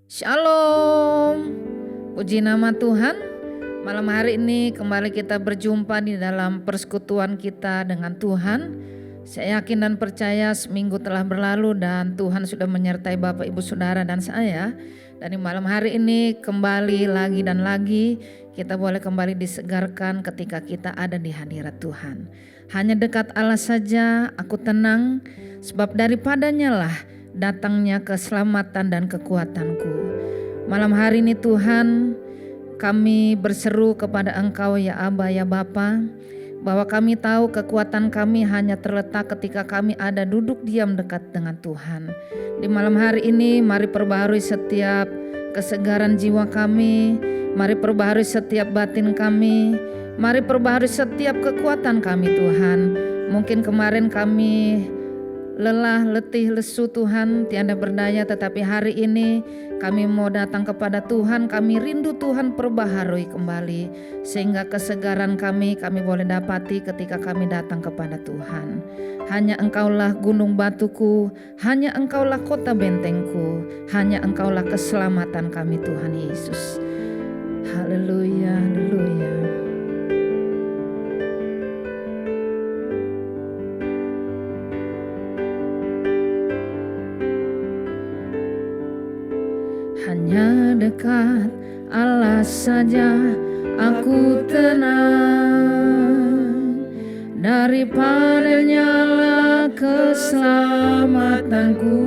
Shalom, puji nama Tuhan. Malam hari ini kembali kita berjumpa di dalam persekutuan kita dengan Tuhan. Saya yakin dan percaya seminggu telah berlalu dan Tuhan sudah menyertai Bapak Ibu Saudara dan saya. Dan di malam hari ini kembali lagi dan lagi kita boleh kembali disegarkan ketika kita ada di hadirat Tuhan. Hanya dekat Allah saja aku tenang, sebab daripadanya lah datangnya keselamatan dan kekuatanku. Malam hari ini Tuhan, kami berseru kepada Engkau ya Aba ya Bapa, bahwa kami tahu kekuatan kami hanya terletak ketika kami ada duduk diam dekat dengan Tuhan. Di malam hari ini mari perbaharui setiap kesegaran jiwa kami, mari perbaharui setiap batin kami, mari perbaharui setiap kekuatan kami Tuhan. Mungkin kemarin kami lelah, letih, lesu Tuhan, tiada berdaya, tetapi hari ini kami mau datang kepada Tuhan, kami rindu Tuhan perbaharui kembali, sehingga kesegaran kami boleh dapati ketika kami datang kepada Tuhan. Hanya Engkaulah gunung batuku, hanya Engkaulah kota bentengku, hanya Engkaulah keselamatan kami Tuhan Yesus. Haleluya, haleluya. Hanya dekat Allah saja aku tenang, daripadanya lah keselamatanku.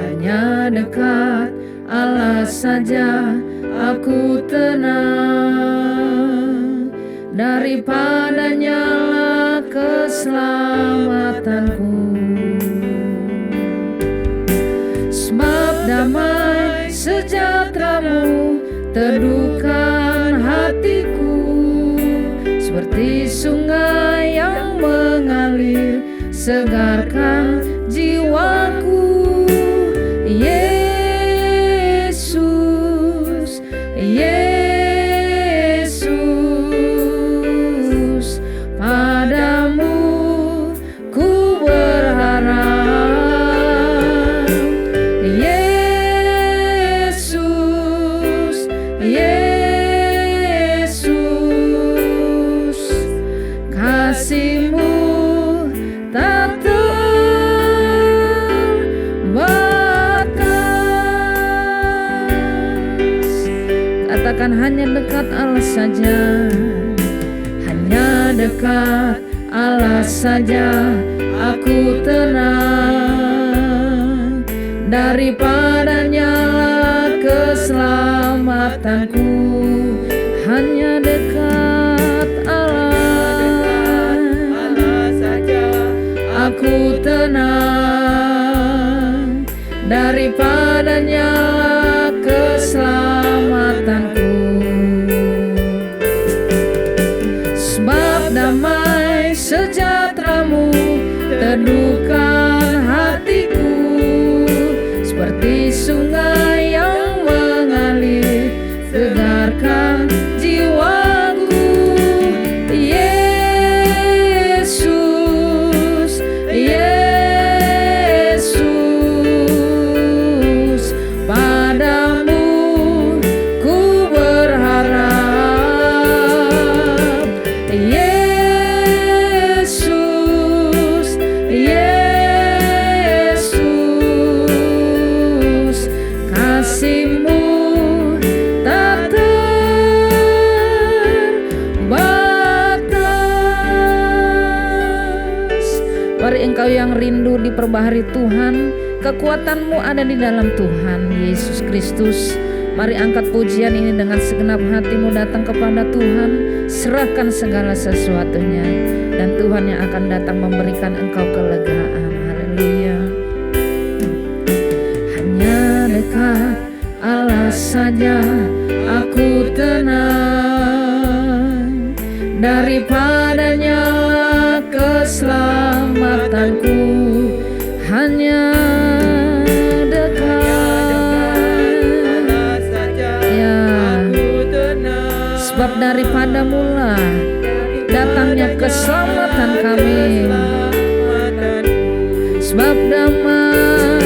Hanya dekat Allah saja aku tenang, daripadanya lah keselamatanku. Damai sejahtera-Mu teduhkan hatiku, seperti sungai yang mengalir segarkan jiwaku. Yesus, Yesus, padamu ku berharap. Kasih-Mu tak terbatas. Katakan hanya dekat Allah saja, hanya dekat Allah saja aku tenang, daripadanya keselamatanku. Hanya dekat Allah saja aku tenang, daripadanya keselamatanku. Sebab damai sejahtera-Mu teduhkan hatiku, seperti sungai yang mengalir segarkan jiwaku. Yesus, Yesus, padamu ku berharap. Yesus, Yesus, kasih-Mu tak terbatas. Mari engkau yang rindu diperbaharui Tuhan, kekuatan-Mu ada di dalam Tuhan Yesus Kristus. Mari angkat pujian ini dengan segenap hatimu, datang kepada Tuhan, serahkan segala sesuatunya, dan Tuhan yang akan datang memberikan engkau kelegaan. Haleluya. Hanya dekat Allah saja aku tenang, daripadanya keselamatanku. Hanya dekat Allah saja aku tenang, sebab daripadamu lah datangnya keselamatan kami. Sebab damai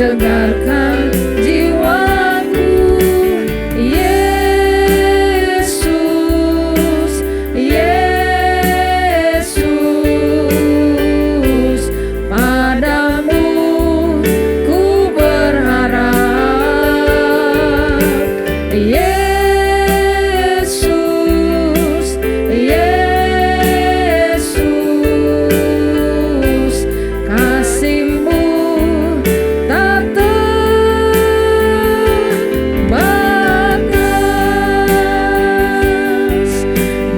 segarkan jiwaku. Yesus, Yesus, padamu ku berharap. Yesus, Yesus, kasih-Mu tak terbatas.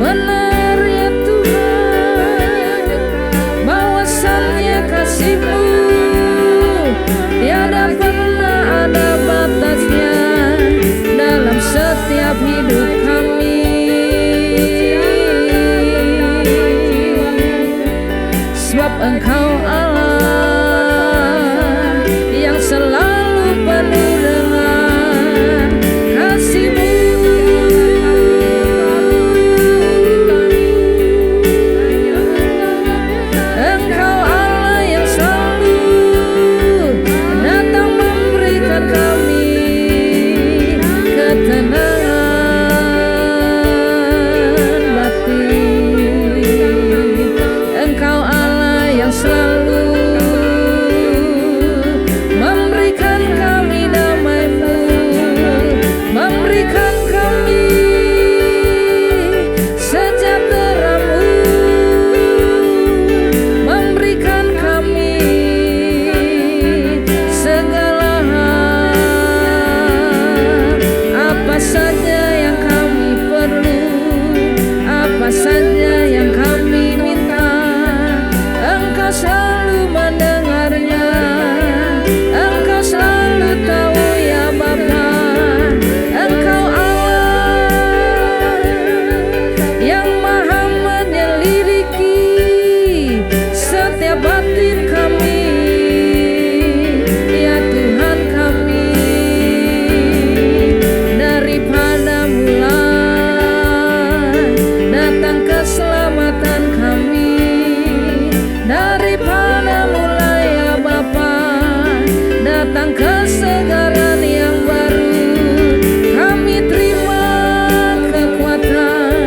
Benar ya Tuhan, bahwasannya kasih-Mu tiada pernah ada batasnya dalam setiap hidup kami. Sebab Engkau Allah yang selalu penuh dengan kasih-Mu. Engkau Allah yang selalu datang memberikan kami ketenangan batin. Engkau Allah yang selalu memberikan kami damai-Mu, memberikan kami sejahtera-Mu, memberikan kami segala hal, apa saja yang kami perlu, apa saja yang kami minta, Engkau selalu mendengarnya. Engkau selalu tahu ya Bapa. Engkau Allah yang maha menyelidiki setiap batin kami. Ya Tuhan kami, daripada mulai datang keselamatan kami, daripada mulai ya Bapa datang kesegaran yang baru. Kami terima kekuatan,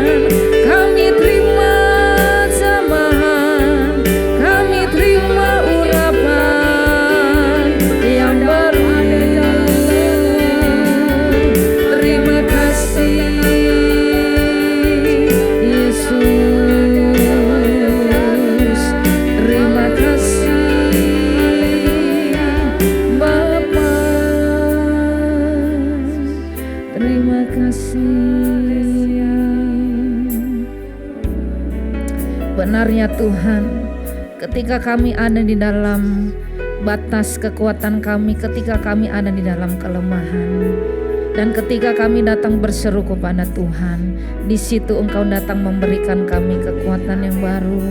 kami terima jamahan, kami terima urapan yang baru. Terima kasih Yesus, terima kasih Bapa, terima kasih. Benarnya Tuhan, ketika kami ada di dalam batas kekuatan kami, ketika kami ada di dalam kelemahan, dan ketika kami datang berseru kepada Tuhan, di situ Engkau datang memberikan kami kekuatan yang baru.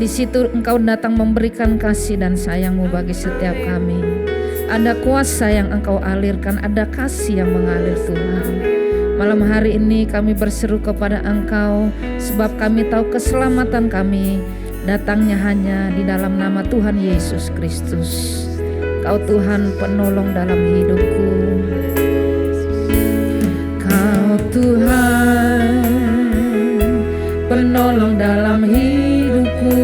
Di situ Engkau datang memberikan kasih dan sayang-Mu bagi setiap kami. Ada kuasa yang Engkau alirkan, ada kasih yang mengalir Tuhan. Malam hari ini kami berseru kepada Engkau, sebab kami tahu keselamatan kami datangnya hanya di dalam nama Tuhan Yesus Kristus. Kau Tuhan penolong dalam hidupku. Kau Tuhan penolong dalam hidupku.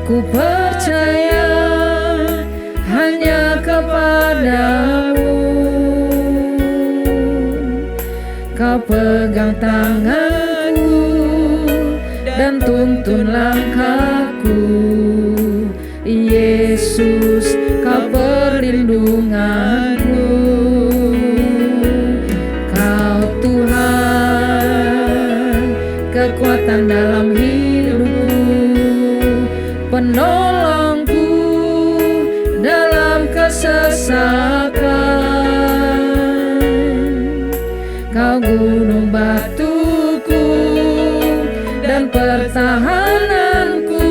Ku percaya hanya kepadamu. Kau pegang tanganku dan tuntun langkahku. Yesus, Kau perlindunganku. Kau Tuhan kekuatan dalam hidupku, penolongku dalam kesesakan. Kau gunung batuku dan pertahananku.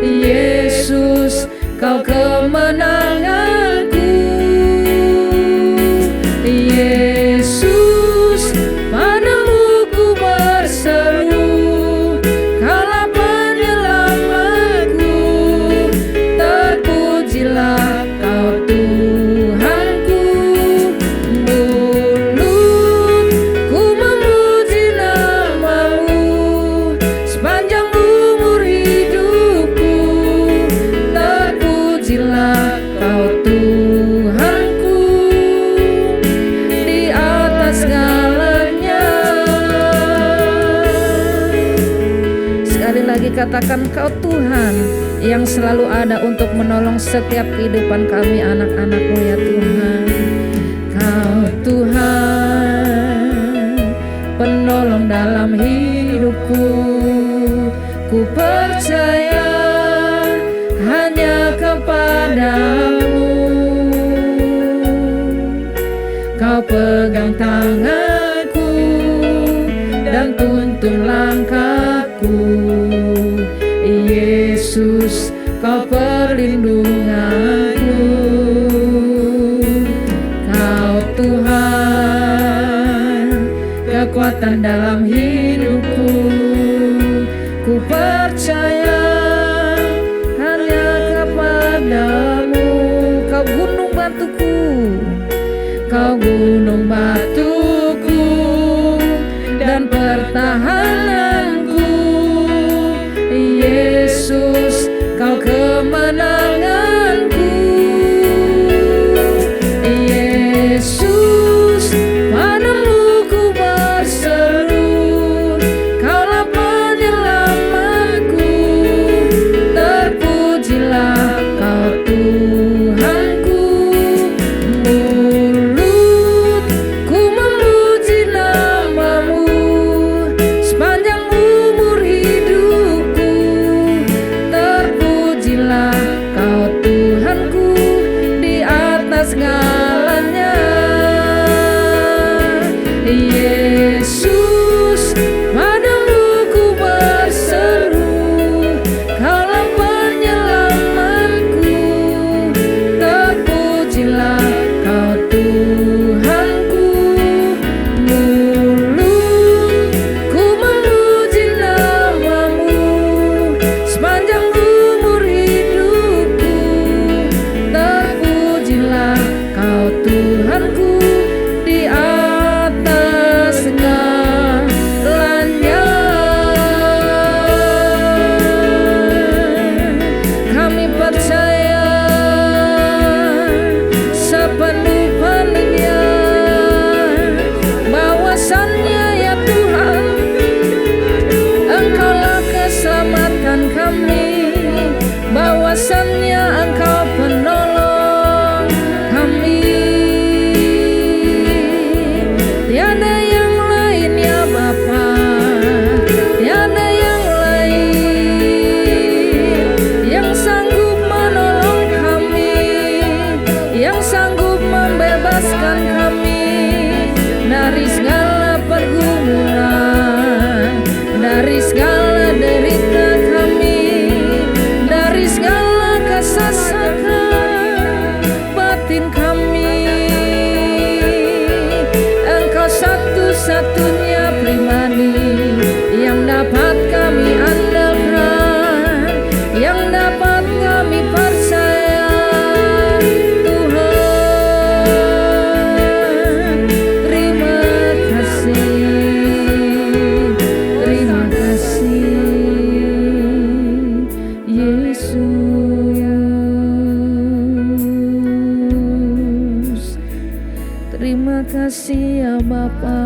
Yesus, Kau kemenanganku. Yesus, padamu ku berseru, Kaulah penyelamatku. Terpujilah menyatakan Kau Tuhan yang selalu ada untuk menolong setiap kehidupan kami anak-anak-Mu ya Tuhan. Kau Tuhan penolong dalam hidupku, ku percaya hanya kepadamu. Kau pegang tanganku dan tuntun langkahku, Yesus, Kau perlindunganku. Kau Tuhan kekuatan dalam hidupku, ku percaya hanya kepadamu. Kau gunung batuku, Kau gunung batuku dan pertahananku, Yesus, Kau kemenanganku. Yesus, padamu ku berseru, Kaulah penyelamatku. Terpujilah Kau Tuhanku. Mulutku memuji nama-Mu sepanjang umur hidupku. Terpujilah Kau Tuhanku di atas segalanya. Yesus, padamu ku berseru, Kaulah penyelamatku. Terpujilah Kau Tuhanku. Mulutku memuji nama-Mu sepanjang umur hidupku. Terpujilah Kau Tuhanku di atas segalanya. Kami percaya sepenuh-penuhnya bahwasannya ya Tuhan, Engkaulah keselamatan kami, bahwasannya Engkau penolong kami. Tiada yang lain ya Bapa, tiada yang lain yang sanggup menolong kami, yang sanggup membebaskan kami dari segala pergumulan, dari segala derita kami, dari segala kesesakan batin kami. Engkau satu-satunya pribadi yang dapat kami andalkan, yang dapat kami percaya. Tuhan, terima kasih, terima kasih, Yesus. Terima kasih ya Bapa.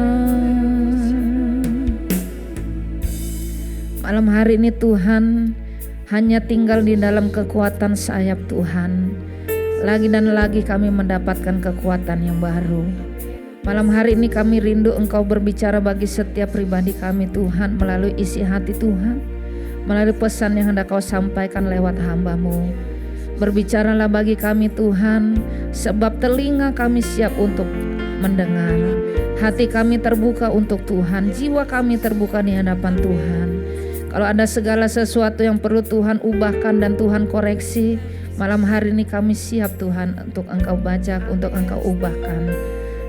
Malam hari ini Tuhan, hanya tinggal di dalam kekuatan sayap Tuhan. Lagi dan lagi kami mendapatkan kekuatan yang baru. Malam hari ini kami rindu Engkau berbicara bagi setiap pribadi kami Tuhan, melalui isi hati Tuhan, melalui pesan yang hendak Kau sampaikan lewat hamba-Mu. Berbicaralah bagi kami Tuhan, sebab telinga kami siap untuk mendengar. Hati kami terbuka untuk Tuhan, jiwa kami terbuka di hadapan Tuhan. Kalau ada segala sesuatu yang perlu Tuhan ubahkan dan Tuhan koreksi, malam hari ini kami siap Tuhan untuk Engkau bajak, untuk Engkau ubahkan.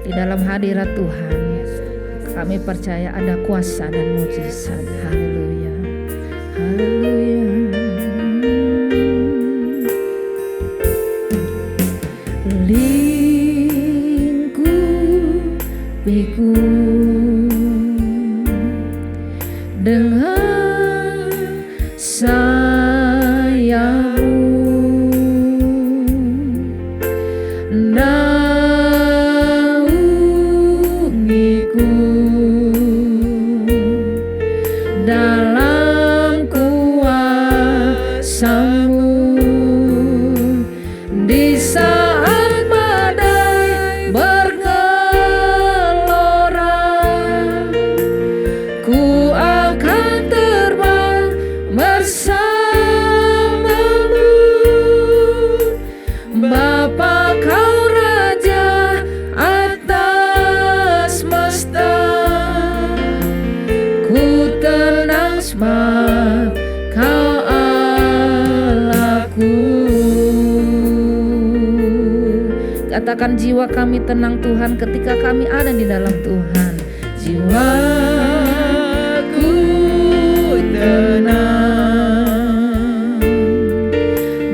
Di dalam hadirat Tuhan, kami percaya ada kuasa dan mujizat. Haleluya, haleluya. Lingkupiku dengan sayap-Mu, naungiku dalam kuasa Katakan jiwa kami tenang Tuhan ketika kami ada di dalam Tuhan. Jiwaku tenang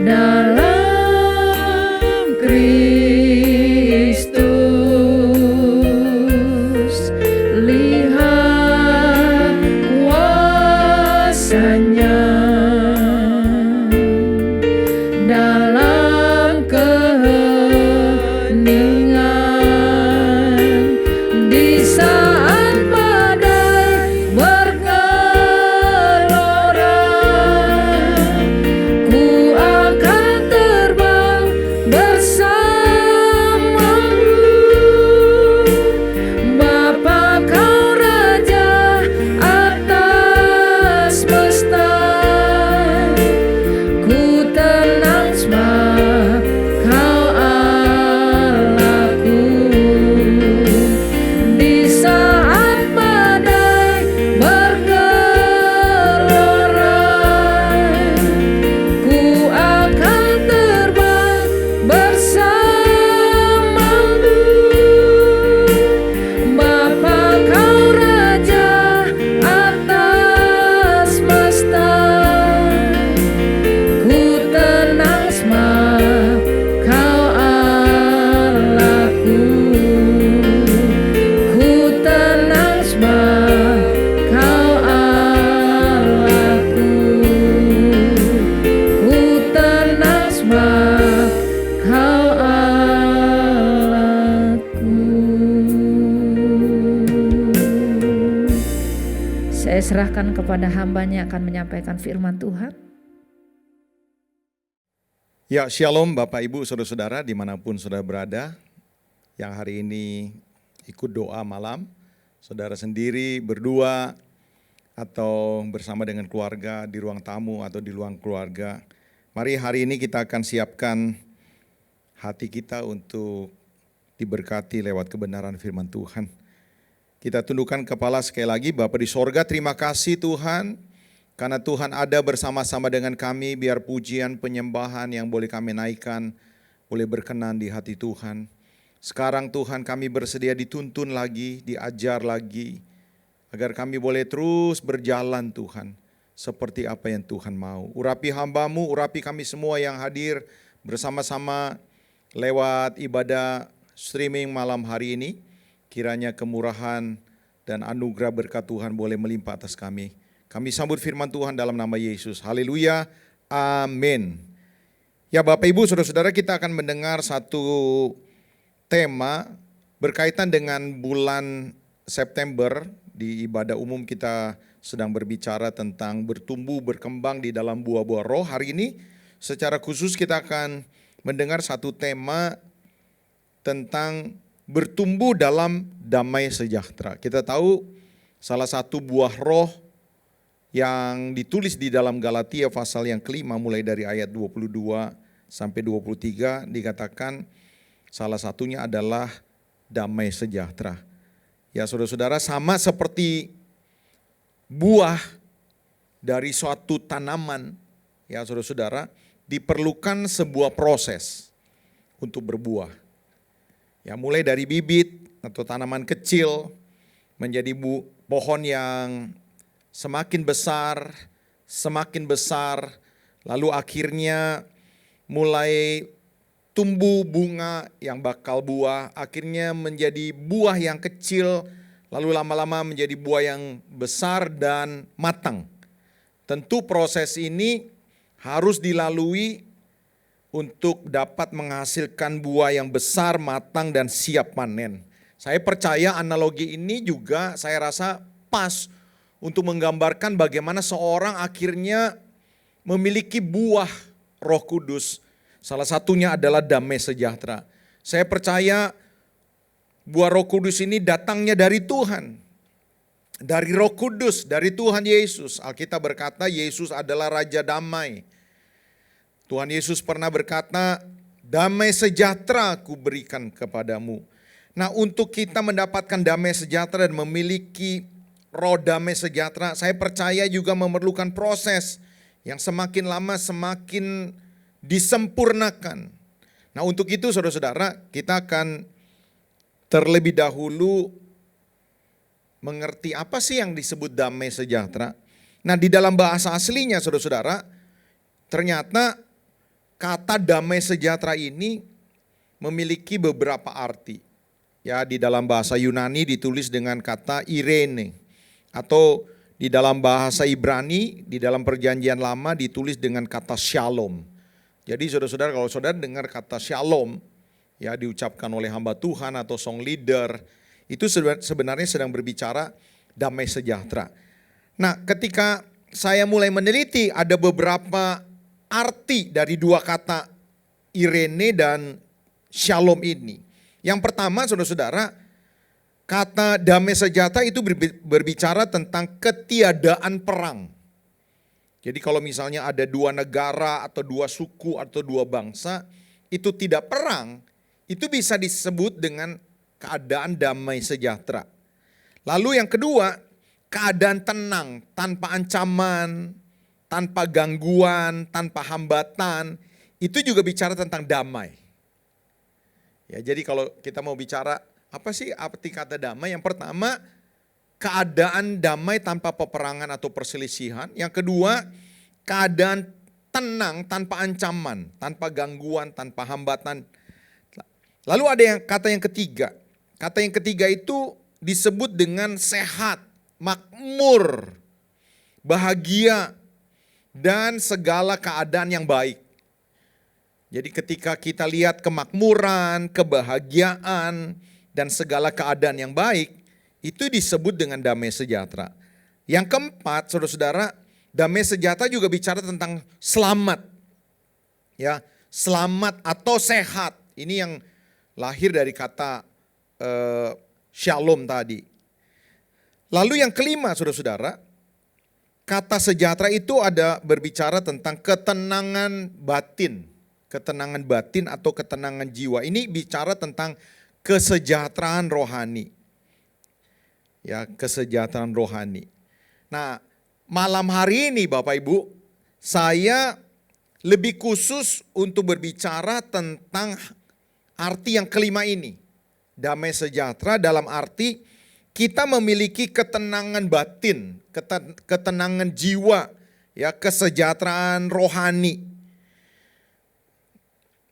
dalam Kristus. Lihat kuasanya dalam keheningan. Di saat badai bergelora, ku akan terbang bersamamu. Bapa kau Raja atas semesta, ku tenang sebab kau Allahku. Di saat badai bergelora, ku akan terbang bersamamu. Bapa kau Raja atas semesta, ku tenang sebab kau Allahku. Ku tenang sebab kau Allahku. Ku tenang sebab kau Allahku. Saya serahkan kepada hambanya akan menyampaikan firman Tuhan. Ya, shalom Bapak Ibu Saudara-saudara dimanapun saudara berada, yang hari ini ikut doa malam, saudara sendiri, berdua, atau bersama dengan keluarga di ruang tamu atau di ruang keluarga. Mari hari ini kita akan siapkan hati kita untuk diberkati lewat kebenaran firman Tuhan. Kita tundukkan kepala sekali lagi. Bapa di sorga, terima kasih Tuhan, karena Tuhan ada bersama-sama dengan kami. Biar pujian penyembahan yang boleh kami naikkan boleh berkenan di hati Tuhan. Sekarang Tuhan kami bersedia dituntun lagi, diajar lagi, agar kami boleh terus berjalan Tuhan, seperti apa yang Tuhan mau. Urapi hamba-Mu, urapi kami semua yang hadir bersama-sama lewat ibadah streaming malam hari ini. Kiranya kemurahan dan anugerah berkat Tuhan boleh melimpah atas kami. Kami sambut firman Tuhan dalam nama Yesus. Haleluya. Amin. Ya Bapak Ibu Saudara-saudara, kita akan mendengar satu tema berkaitan dengan bulan September. Di ibadah umum kita sedang berbicara tentang bertumbuh, berkembang di dalam buah-buah roh. Hari ini secara khusus kita akan mendengar satu tema tentang bertumbuh dalam damai sejahtera. Kita tahu salah satu buah roh yang ditulis di dalam Galatia pasal yang kelima mulai dari ayat 22 sampai 23 dikatakan salah satunya adalah damai sejahtera. Ya saudara-saudara, sama seperti buah dari suatu tanaman, ya saudara-saudara, diperlukan sebuah proses untuk berbuah. Ya, mulai dari bibit atau tanaman kecil menjadi pohon yang semakin besar, lalu akhirnya mulai tumbuh bunga yang bakal buah, akhirnya menjadi buah yang kecil, lalu lama-lama menjadi buah yang besar dan matang. Tentu proses ini harus dilalui untuk dapat menghasilkan buah yang besar, matang, dan siap panen. Saya percaya analogi ini juga saya rasa pas untuk menggambarkan bagaimana seorang akhirnya memiliki buah Roh Kudus. Salah satunya adalah damai sejahtera. Saya percaya buah Roh Kudus ini datangnya dari Tuhan. Dari Roh Kudus, dari Tuhan Yesus. Alkitab berkata Yesus adalah Raja Damai. Tuhan Yesus pernah berkata, damai sejahtera ku berikan kepadamu. Nah, untuk kita mendapatkan damai sejahtera dan memiliki roh damai sejahtera, saya percaya juga memerlukan proses yang semakin lama semakin disempurnakan. Nah untuk itu saudara-saudara, kita akan terlebih dahulu mengerti apa sih yang disebut damai sejahtera. Nah di dalam bahasa aslinya saudara-saudara, ternyata kata damai sejahtera ini memiliki beberapa arti. Ya, di dalam bahasa Yunani ditulis dengan kata Irene, atau di dalam bahasa Ibrani di dalam Perjanjian Lama ditulis dengan kata Shalom. Jadi saudara-saudara, kalau saudara dengar kata Shalom ya diucapkan oleh hamba Tuhan atau song leader, itu sebenarnya sedang berbicara damai sejahtera. Nah, ketika saya mulai meneliti, ada beberapa arti dari dua kata Irene dan Shalom ini. Yang pertama saudara-saudara, kata damai sejahtera itu berbicara tentang ketiadaan perang. Jadi kalau misalnya ada dua negara atau dua suku atau dua bangsa itu tidak perang, itu bisa disebut dengan keadaan damai sejahtera. Lalu yang kedua, keadaan tenang, tanpa ancaman, tanpa gangguan, tanpa hambatan, itu juga bicara tentang damai. Ya, jadi kalau kita mau bicara apa sih arti kata damai? Yang pertama, keadaan damai tanpa peperangan atau perselisihan. Yang kedua, keadaan tenang tanpa ancaman, tanpa gangguan, tanpa hambatan. Lalu ada kata yang ketiga. Kata yang ketiga itu disebut dengan sehat, makmur, bahagia, dan segala keadaan yang baik. Jadi ketika kita lihat kemakmuran, kebahagiaan, dan segala keadaan yang baik, itu disebut dengan damai sejahtera. Yang keempat, saudara-saudara, damai sejahtera juga bicara tentang selamat. Ya, selamat atau sehat. Ini yang lahir dari kata shalom tadi. Lalu yang kelima, saudara-saudara, kata sejahtera itu ada berbicara tentang ketenangan batin. Ketenangan batin atau ketenangan jiwa. Ini bicara tentang kesejahteraan rohani. Ya, kesejahteraan rohani. Nah, malam hari ini Bapak Ibu, saya lebih khusus untuk berbicara tentang arti yang kelima ini. Damai sejahtera dalam arti kita memiliki ketenangan batin, ketenangan jiwa, ya, kesejahteraan rohani.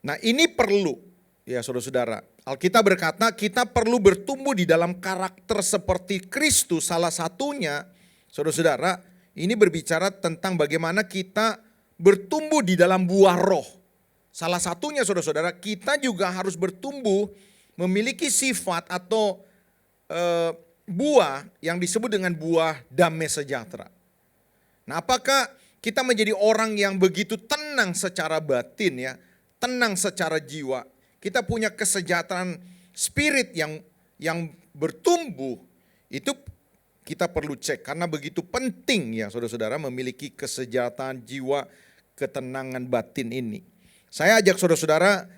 Nah ini perlu, ya saudara-saudara, Alkitab berkata kita perlu bertumbuh di dalam karakter seperti Kristus. Salah satunya, saudara-saudara, ini berbicara tentang bagaimana kita bertumbuh di dalam buah roh. Salah satunya saudara-saudara, kita juga harus bertumbuh memiliki sifat atau buah yang disebut dengan buah damai sejahtera. Nah apakah kita menjadi orang yang begitu tenang secara batin ya, tenang secara jiwa, kita punya kesejahteraan spirit yang bertumbuh, itu kita perlu cek karena begitu penting ya saudara-saudara memiliki kesejahteraan jiwa, ketenangan batin ini. Saya ajak saudara-saudara,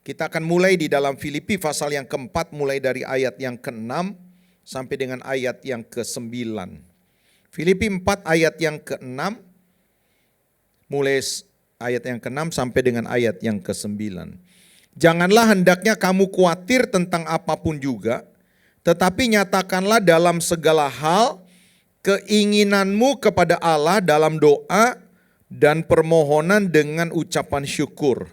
kita akan mulai di dalam Filipi pasal yang keempat, mulai dari ayat yang ke-6 sampai dengan ayat yang ke-9. Filipi 4 ayat yang ke-6, mulai ayat yang ke-6 sampai dengan ayat yang ke-9. Janganlah hendaknya kamu khawatir tentang apapun juga, tetapi nyatakanlah dalam segala hal keinginanmu kepada Allah dalam doa dan permohonan dengan ucapan syukur.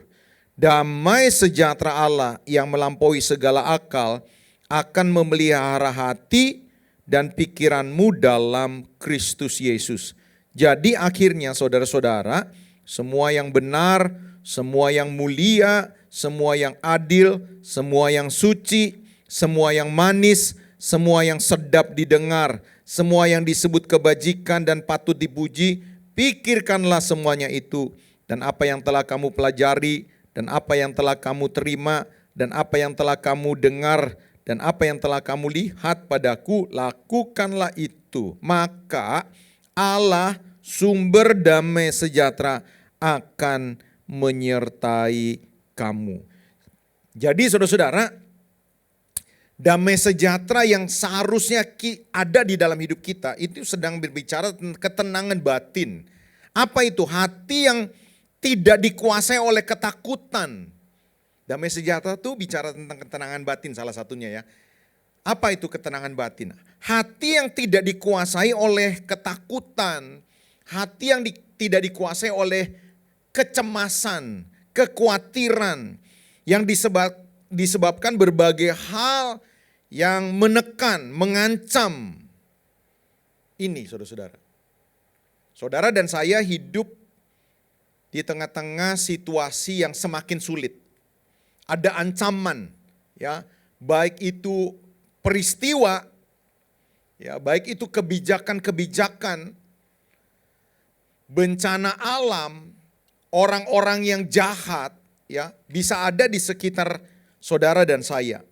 Damai sejahtera Allah yang melampaui segala akal akan memelihara hati dan pikiranmu dalam Kristus Yesus. Jadi akhirnya saudara-saudara, semua yang benar, semua yang mulia, semua yang adil, semua yang suci, semua yang manis, semua yang sedap didengar, semua yang disebut kebajikan dan patut dipuji, pikirkanlah semuanya itu. Dan apa yang telah kamu pelajari, dan apa yang telah kamu terima, dan apa yang telah kamu dengar, dan apa yang telah kamu lihat padaku, lakukanlah itu. Maka Allah sumber damai sejahtera akan menyertai kamu. Jadi saudara-saudara, damai sejahtera yang seharusnya ada di dalam hidup kita itu sedang berbicara tentang ketenangan batin. Apa itu? Hati yang tidak dikuasai oleh ketakutan Damai sejahtera itu bicara tentang ketenangan batin salah satunya ya. Apa itu ketenangan batin? Hati yang tidak dikuasai oleh ketakutan, hati yang tidak dikuasai oleh kecemasan, kekhawatiran yang disebabkan berbagai hal yang menekan, mengancam. Ini saudara-saudara. Saudara dan saya hidup di tengah-tengah situasi yang semakin sulit. Ada ancaman, ya, baik itu peristiwa, ya, baik itu kebijakan-kebijakan, bencana alam, orang-orang yang jahat, ya, bisa ada di sekitar saudara dan saya.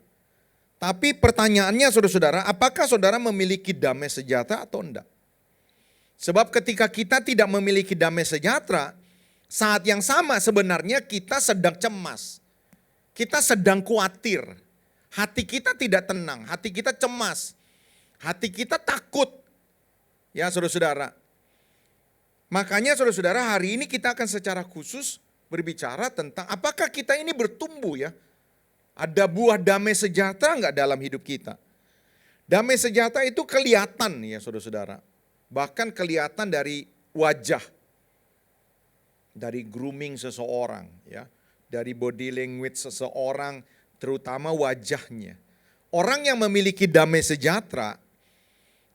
Tapi pertanyaannya saudara-saudara, apakah saudara memiliki damai sejahtera atau enggak? Sebab ketika kita tidak memiliki damai sejahtera, saat yang sama sebenarnya kita sedang cemas. Kita sedang khawatir. Hati kita tidak tenang, hati kita cemas. Hati kita takut. Ya saudara-saudara. Makanya saudara-saudara hari ini kita akan secara khusus berbicara tentang apakah kita ini bertumbuh ya. Ada buah damai sejahtera enggak dalam hidup kita? Damai sejahtera itu kelihatan ya saudara-saudara. Bahkan kelihatan dari wajah. Dari grooming seseorang ya. Dari body language seseorang, terutama wajahnya. Orang yang memiliki damai sejahtera,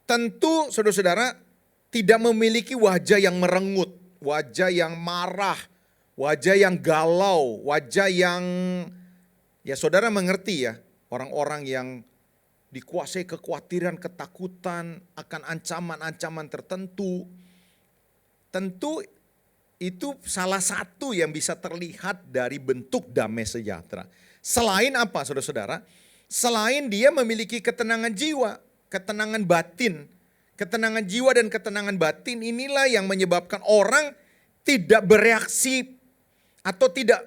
tentu saudara-saudara tidak memiliki wajah yang merengut, wajah yang marah, wajah yang galau, wajah yang, ya saudara mengerti ya, orang-orang yang dikuasai kekhawatiran, ketakutan akan ancaman-ancaman tertentu. Tentu itu salah satu yang bisa terlihat dari bentuk damai sejahtera. Selain apa saudara-saudara? Selain dia memiliki ketenangan jiwa, ketenangan batin. Ketenangan jiwa dan ketenangan batin inilah yang menyebabkan orang tidak bereaksi atau tidak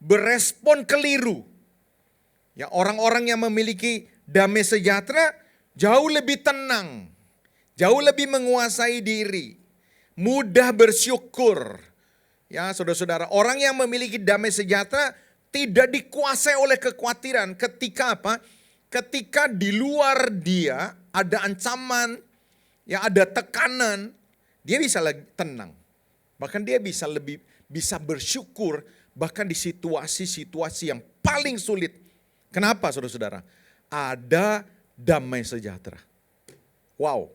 berespon keliru. Ya, orang-orang yang memiliki damai sejahtera jauh lebih tenang, jauh lebih menguasai diri, mudah bersyukur. Ya saudara-saudara, orang yang memiliki damai sejahtera tidak dikuasai oleh kekhawatiran. Ketika apa? Ketika di luar dia ada ancaman, ya ada tekanan, dia bisa lagi tenang. Bahkan dia bisa bersyukur bahkan di situasi-situasi yang paling sulit. Kenapa saudara-saudara? Ada damai sejahtera. Wow.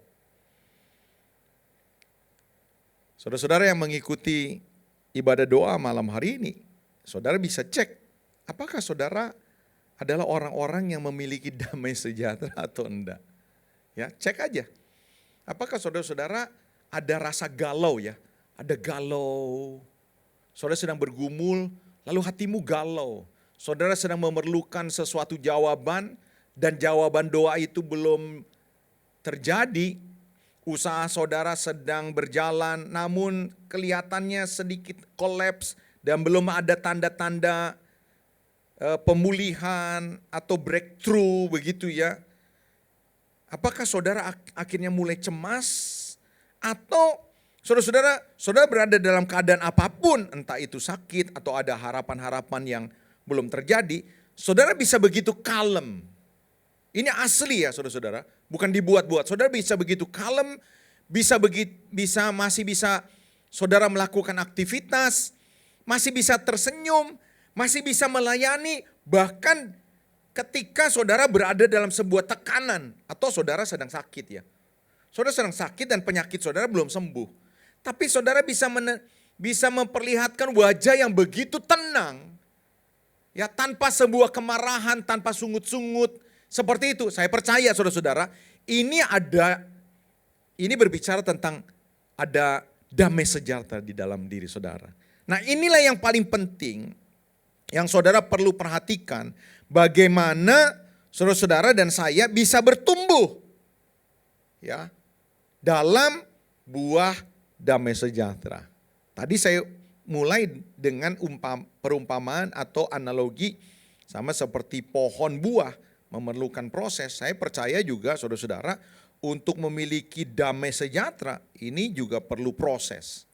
Saudara-saudara yang mengikuti ibadah doa malam hari ini, saudara bisa cek apakah saudara adalah orang-orang yang memiliki damai sejahtera atau enggak. Ya, cek aja. Apakah saudara-saudara ada rasa galau ya? Ada galau. Saudara sedang bergumul, lalu hatimu galau. Saudara sedang memerlukan sesuatu jawaban dan jawaban doa itu belum terjadi. Usaha saudara sedang berjalan namun kelihatannya sedikit kolaps dan belum ada tanda-tanda pemulihan atau breakthrough begitu ya. Apakah saudara akhirnya mulai cemas atau saudara berada dalam keadaan apapun, entah itu sakit atau ada harapan-harapan yang belum terjadi, saudara bisa begitu kalem. Ini asli ya saudara-saudara, bukan dibuat-buat. Saudara bisa begitu kalem, masih bisa saudara melakukan aktivitas, masih bisa tersenyum, masih bisa melayani, bahkan ketika saudara berada dalam sebuah tekanan atau saudara sedang sakit ya. Saudara sedang sakit dan penyakit saudara belum sembuh. Tapi saudara bisa memperlihatkan wajah yang begitu tenang. Ya, tanpa sebuah kemarahan, tanpa sungut-sungut. Seperti itu, saya percaya saudara-saudara, ini berbicara tentang ada damai sejahtera di dalam diri saudara. Nah inilah yang paling penting, yang saudara perlu perhatikan, bagaimana saudara-saudara dan saya bisa bertumbuh ya dalam buah damai sejahtera. Tadi saya mulai dengan perumpamaan atau analogi sama seperti pohon buah memerlukan proses. Saya percaya juga saudara-saudara untuk memiliki damai sejahtera ini juga perlu proses.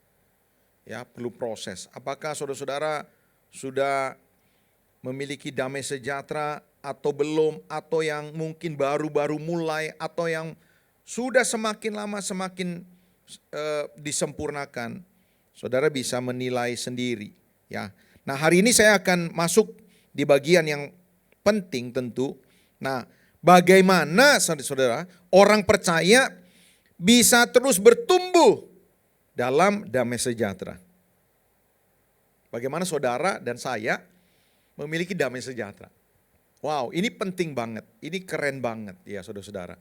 Ya, perlu proses. Apakah saudara-saudara sudah memiliki damai sejahtera atau belum, atau yang mungkin baru-baru mulai, atau yang sudah semakin lama semakin disempurnakan, saudara bisa menilai sendiri ya. Nah, hari ini saya akan masuk di bagian yang penting tentu. Nah, bagaimana saudara orang percaya bisa terus bertumbuh dalam damai sejahtera? Bagaimana saudara dan saya memiliki damai sejahtera? Wow, ini penting banget, ini keren banget ya saudara-saudara.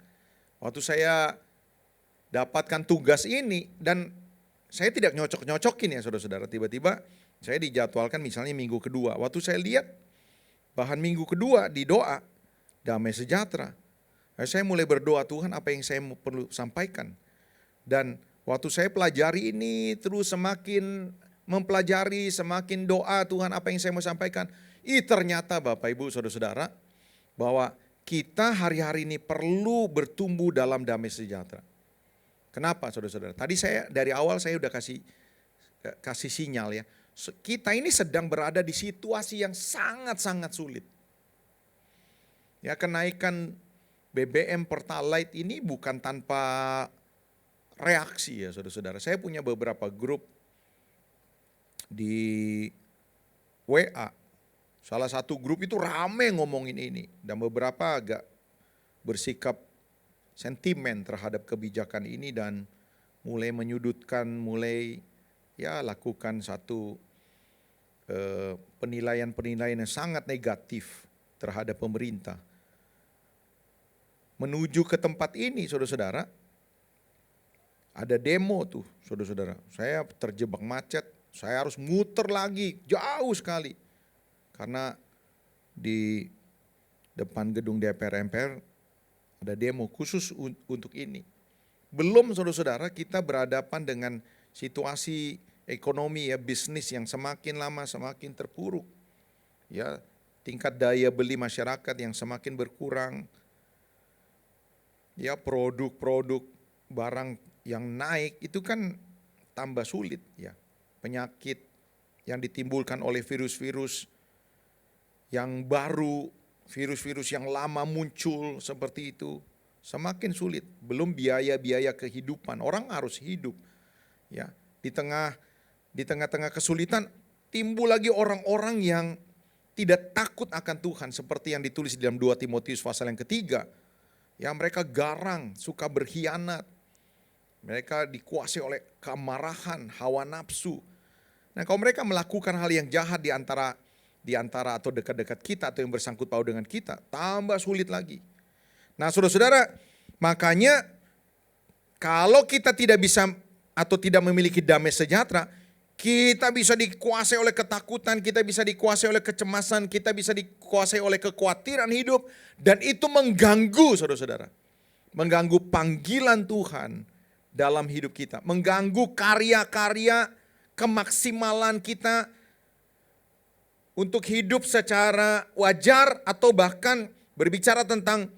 Waktu saya dapatkan tugas ini, dan saya tidak nyocok-nyocokin ya saudara-saudara, tiba-tiba saya dijadwalkan misalnya minggu kedua. Waktu saya lihat bahan minggu kedua di doa, damai sejahtera. Saya mulai berdoa, Tuhan apa yang saya perlu sampaikan. Dan waktu saya pelajari ini terus semakin mempelajari, semakin doa, Tuhan apa yang saya mau sampaikan. Ternyata Bapak Ibu Saudara-saudara bahwa kita hari-hari ini perlu bertumbuh dalam damai sejahtera. Kenapa saudara-saudara? Tadi saya dari awal saya udah kasih sinyal ya. Kita ini sedang berada di situasi yang sangat-sangat sulit. Ya, kenaikan BBM Pertalite ini bukan tanpa reaksi ya saudara-saudara. Saya punya beberapa grup di WA. Salah satu grup itu rame ngomongin ini. Dan beberapa agak bersikap sentimen terhadap kebijakan ini dan mulai menyudutkan, mulai ya lakukan satu penilaian-penilaian yang sangat negatif terhadap pemerintah. Menuju ke tempat ini saudara-saudara, ada demo tuh saudara-saudara. Saya terjebak macet, saya harus muter lagi jauh sekali. Karena di depan gedung DPR MPR ada demo khusus untuk ini. Belum saudara-saudara kita berhadapan dengan situasi ekonomi ya, bisnis yang semakin lama semakin terpuruk. Ya, tingkat daya beli masyarakat yang semakin berkurang. Ya, produk-produk barang yang naik itu kan tambah sulit ya. Penyakit yang ditimbulkan oleh virus-virus yang baru, virus-virus yang lama muncul seperti itu, semakin sulit. Belum biaya-biaya kehidupan, orang harus hidup. Ya, di tengah-tengah kesulitan timbul lagi orang-orang yang tidak takut akan Tuhan seperti yang ditulis di dalam 2 Timotius pasal yang ketiga. Ya, mereka garang, suka berkhianat. Mereka dikuasai oleh kemarahan, hawa nafsu. Nah, kalau mereka melakukan hal yang jahat di antara atau dekat-dekat kita atau yang bersangkut paut dengan kita, tambah sulit lagi. Nah saudara-saudara, makanya kalau kita tidak bisa atau tidak memiliki damai sejahtera, kita bisa dikuasai oleh ketakutan, kita bisa dikuasai oleh kecemasan, kita bisa dikuasai oleh kekhawatiran hidup, dan itu mengganggu saudara-saudara. Mengganggu panggilan Tuhan dalam hidup kita, mengganggu karya-karya kemaksimalan kita untuk hidup secara wajar atau bahkan berbicara tentang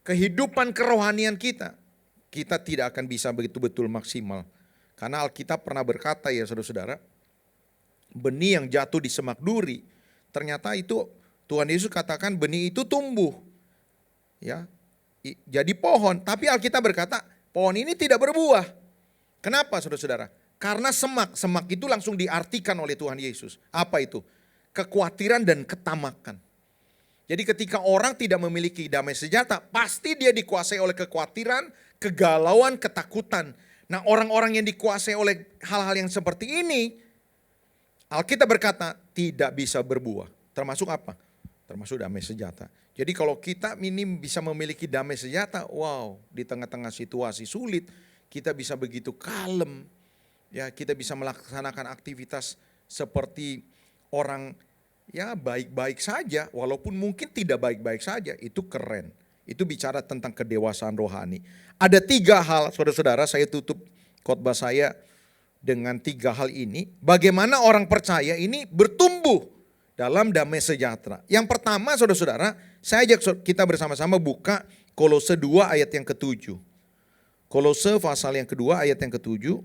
kehidupan kerohanian kita. Kita tidak akan bisa betul-betul maksimal. Karena Alkitab pernah berkata ya saudara-saudara, benih yang jatuh di semak duri, ternyata itu Tuhan Yesus katakan benih itu tumbuh. Ya, jadi pohon, tapi Alkitab berkata pohon ini tidak berbuah. Kenapa saudara-saudara? Karena semak itu langsung diartikan oleh Tuhan Yesus. Apa itu? Kekhawatiran dan ketamakan. Jadi ketika orang tidak memiliki damai sejahtera, pasti dia dikuasai oleh kekhawatiran, kegalauan, ketakutan. Nah, orang-orang yang dikuasai oleh hal-hal yang seperti ini, Alkitab berkata tidak bisa berbuah. Termasuk apa? Termasuk damai sejahtera. Jadi kalau kita minim bisa memiliki damai sejahtera, wow, di tengah-tengah situasi sulit, kita bisa begitu kalem. Ya, kita bisa melaksanakan aktivitas seperti orang ya baik-baik saja, walaupun mungkin tidak baik-baik saja, itu keren. Itu bicara tentang kedewasaan rohani. Ada 3 hal saudara-saudara, saya tutup khotbah saya dengan 3 hal ini. Bagaimana orang percaya ini bertumbuh dalam damai sejahtera. Yang pertama saudara-saudara, saya ajak kita bersama-sama buka Kolose 2 ayat yang ke-7. Kolose pasal yang kedua ayat yang ke-7.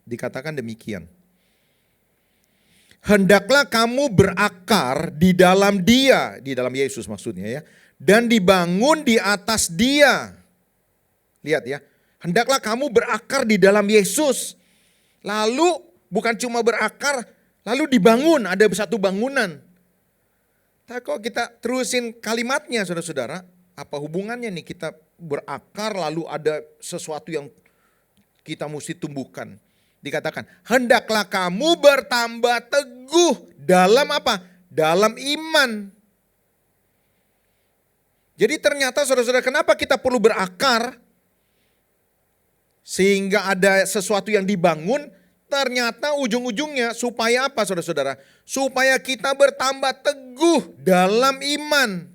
Dikatakan demikian. hendaklah kamu berakar di dalam Dia, di dalam Yesus maksudnya ya, dan dibangun di atas Dia. Lihat ya, hendaklah kamu berakar di dalam Yesus. Lalu bukan cuma berakar, lalu dibangun, ada satu bangunan. Tapi kok kita terusin kalimatnya saudara-saudara, apa hubungannya nih kita berakar lalu ada sesuatu yang kita mesti tumbuhkan. Dikatakan, hendaklah kamu bertambah teguh dalam apa? Dalam iman. Jadi ternyata saudara-saudara, kenapa kita perlu berakar? Sehingga ada sesuatu yang dibangun, ternyata ujung-ujungnya supaya apa saudara-saudara? Supaya kita bertambah teguh dalam iman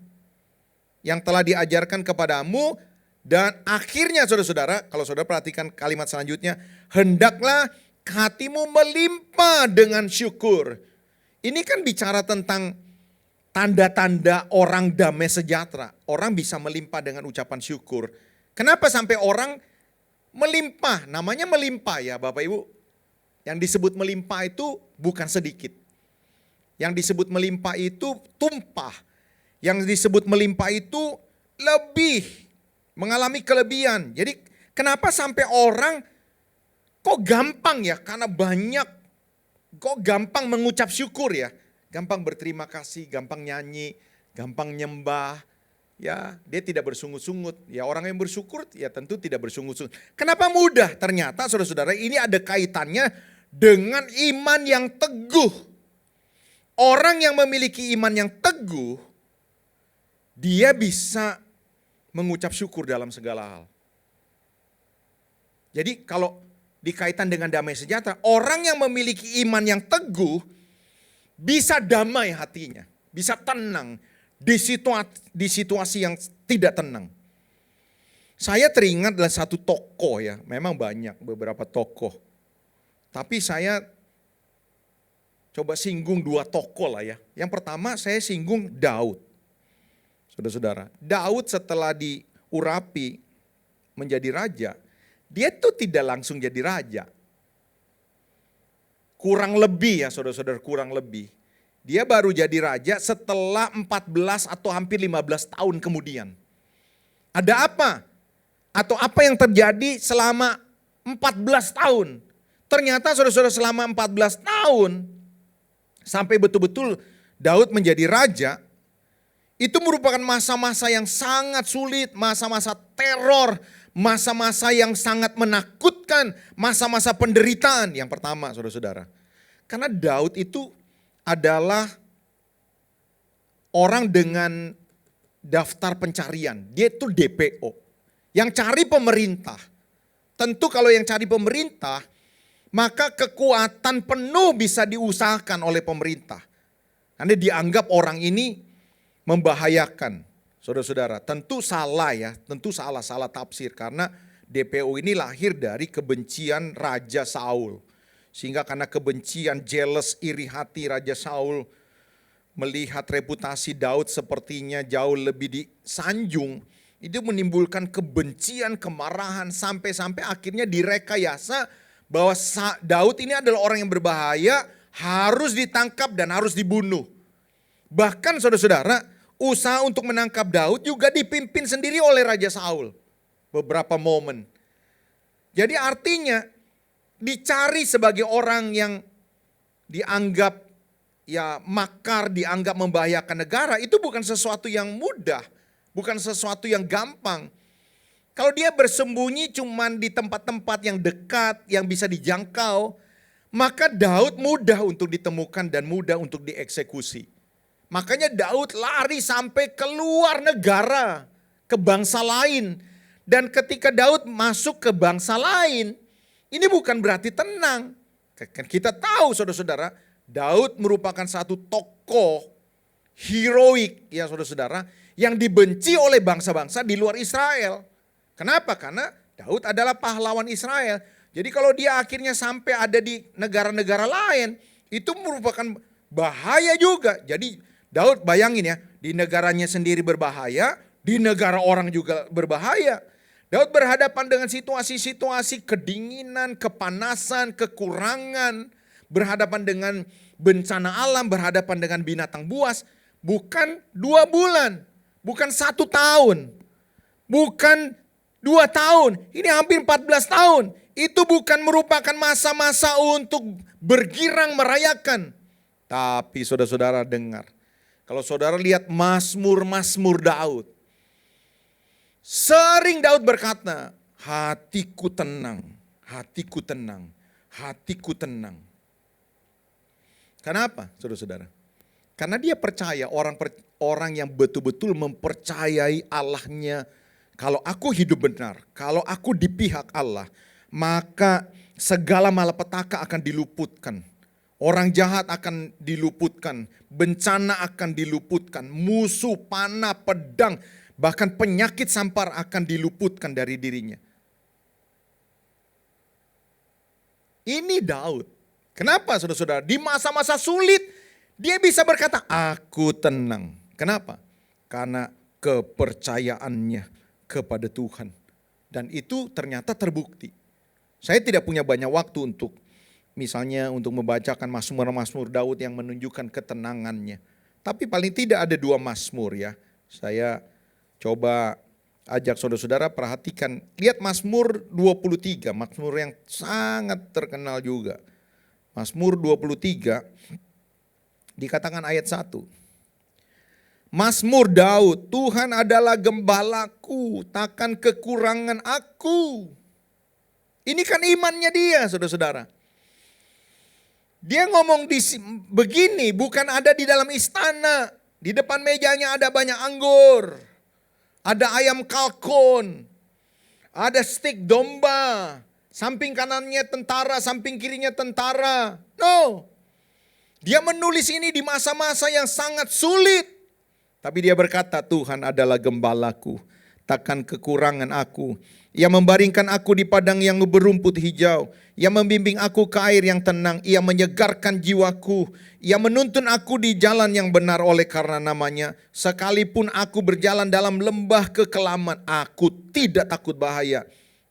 yang telah diajarkan kepadamu. Dan akhirnya saudara-saudara, kalau saudara perhatikan kalimat selanjutnya, hendaklah hatimu melimpah dengan syukur. Ini kan bicara tentang tanda-tanda orang damai sejahtera. Orang bisa melimpah dengan ucapan syukur. Kenapa sampai orang melimpah? Namanya melimpah ya Bapak Ibu. Yang disebut melimpah itu bukan sedikit. Yang disebut melimpah itu tumpah. Yang disebut melimpah itu lebih. Mengalami kelebihan. Jadi kenapa sampai orang kok gampang ya? Karena banyak. Kok gampang mengucap syukur ya? Gampang berterima kasih, gampang nyanyi, gampang nyembah. Ya, dia tidak bersungut-sungut. Ya, orang yang bersyukur ya tentu tidak bersungut-sungut. Kenapa mudah? Ternyata saudara-saudara, ini ada kaitannya dengan iman yang teguh. Orang yang memiliki iman yang teguh, dia bisa mengucap syukur dalam segala hal. Jadi kalau dikaitan dengan damai sejahtera, orang yang memiliki iman yang teguh bisa damai hatinya, bisa tenang di situasi yang tidak tenang. Saya teringat dalam satu tokoh ya, memang banyak beberapa tokoh. Tapi saya coba singgung dua tokoh lah ya. Yang pertama saya singgung Daud. Saudara-saudara, Daud setelah diurapi menjadi raja, dia tuh tidak langsung jadi raja. Kurang lebih ya saudara-saudara, kurang lebih. Dia baru jadi raja setelah 14 atau hampir 15 tahun kemudian. Ada apa? Atau apa yang terjadi selama 14 tahun? Ternyata saudara-saudara selama 14 tahun sampai betul-betul Daud menjadi raja, itu merupakan masa-masa yang sangat sulit, masa-masa teror, masa-masa yang sangat menakutkan, masa-masa penderitaan. Yang pertama saudara-saudara, karena Daud itu adalah orang dengan daftar pencarian. Dia itu DPO, yang cari pemerintah. Tentu kalau yang cari pemerintah, maka kekuatan penuh bisa diusahakan oleh pemerintah. Karena dianggap orang ini membahayakan. Saudara-saudara, tentu salah ya, tentu salah tafsir. Karena DPO ini lahir dari kebencian Raja Saul. Sehingga karena kebencian, jealous, iri hati Raja Saul melihat reputasi Daud sepertinya jauh lebih disanjung. Itu menimbulkan kebencian, kemarahan sampai-sampai akhirnya direkayasa bahwa Daud ini adalah orang yang berbahaya, harus ditangkap dan harus dibunuh. Bahkan saudara-saudara, usaha untuk menangkap Daud juga dipimpin sendiri oleh Raja Saul. Beberapa momen. Jadi artinya dicari sebagai orang yang dianggap ya makar, dianggap membahayakan negara, itu bukan sesuatu yang mudah, bukan sesuatu yang gampang. Kalau dia bersembunyi cuman di tempat-tempat yang dekat, yang bisa dijangkau, maka Daud mudah untuk ditemukan dan mudah untuk dieksekusi. Makanya Daud lari sampai ke luar negara, ke bangsa lain. Dan ketika Daud masuk ke bangsa lain, ini bukan berarti tenang. Kita tahu saudara-saudara, Daud merupakan satu tokoh heroik ya saudara-saudara, yang dibenci oleh bangsa-bangsa di luar Israel. Kenapa? Karena Daud adalah pahlawan Israel. Jadi kalau dia akhirnya sampai ada di negara-negara lain, itu merupakan bahaya juga. Jadi Daud bayangin ya, di negaranya sendiri berbahaya, di negara orang juga berbahaya. Daud berhadapan dengan situasi-situasi kedinginan, kepanasan, kekurangan, berhadapan dengan bencana alam, berhadapan dengan binatang buas. Bukan 2 bulan, bukan 1 tahun, bukan 2 tahun, ini hampir 14 tahun. Itu bukan merupakan masa-masa untuk bergirang merayakan. Tapi saudara-saudara dengar, kalau saudara lihat Mazmur Daud, sering Daud berkata, hatiku tenang, hatiku tenang, hatiku tenang. Kenapa saudara-saudara? Karena dia percaya, orang yang betul-betul mempercayai Allahnya. Kalau aku hidup benar, kalau aku di pihak Allah, maka segala malapetaka akan diluputkan. Orang jahat akan diluputkan, bencana akan diluputkan, musuh, panah, pedang, bahkan penyakit sampar akan diluputkan dari dirinya. Ini Daud. Kenapa saudara-saudara? Di masa-masa sulit, dia bisa berkata, aku tenang. Kenapa? Karena kepercayaannya kepada Tuhan. Dan itu ternyata terbukti. Saya tidak punya banyak waktu untuk misalnya untuk membacakan Mazmur Daud yang menunjukkan ketenangannya. Tapi paling tidak ada 2 Mazmur ya. Saya coba ajak saudara-saudara perhatikan. Lihat Mazmur 23, Mazmur yang sangat terkenal juga. Mazmur 23 dikatakan ayat 1. Mazmur Daud, Tuhan adalah gembalaku, takkan kekurangan aku. Ini kan imannya dia saudara-saudara. Dia ngomong begini, bukan ada di dalam istana. Di depan mejanya ada banyak anggur. Ada ayam kalkun. Ada stik domba. Samping kanannya tentara, samping kirinya tentara. No. Dia menulis ini di masa-masa yang sangat sulit. Tapi dia berkata, Tuhan adalah gembalaku, takkan kekurangan aku. Ia membaringkan aku di padang yang berumput hijau. Ia membimbing aku ke air yang tenang. Ia menyegarkan jiwaku. Ia menuntun aku di jalan yang benar oleh karena namanya. Sekalipun aku berjalan dalam lembah kekelaman, aku tidak takut bahaya.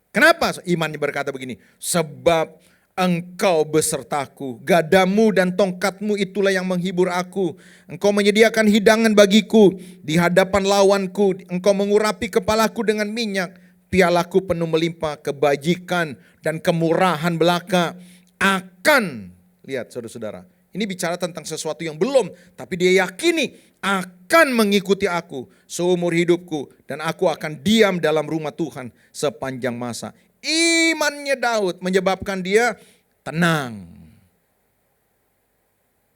Kenapa imannya berkata begini? Sebab Engkau besertaku, gadamu dan tongkatmu itulah yang menghibur aku. Engkau menyediakan hidangan bagiku di hadapan lawanku. Engkau mengurapi kepalaku dengan minyak. Pialaku penuh melimpah, kebajikan dan kemurahan belaka akan. Lihat saudara-saudara, ini bicara tentang sesuatu yang belum, tapi dia yakini akan mengikuti aku seumur hidupku. Dan aku akan diam dalam rumah Tuhan sepanjang masa. Imannya Daud menyebabkan dia tenang.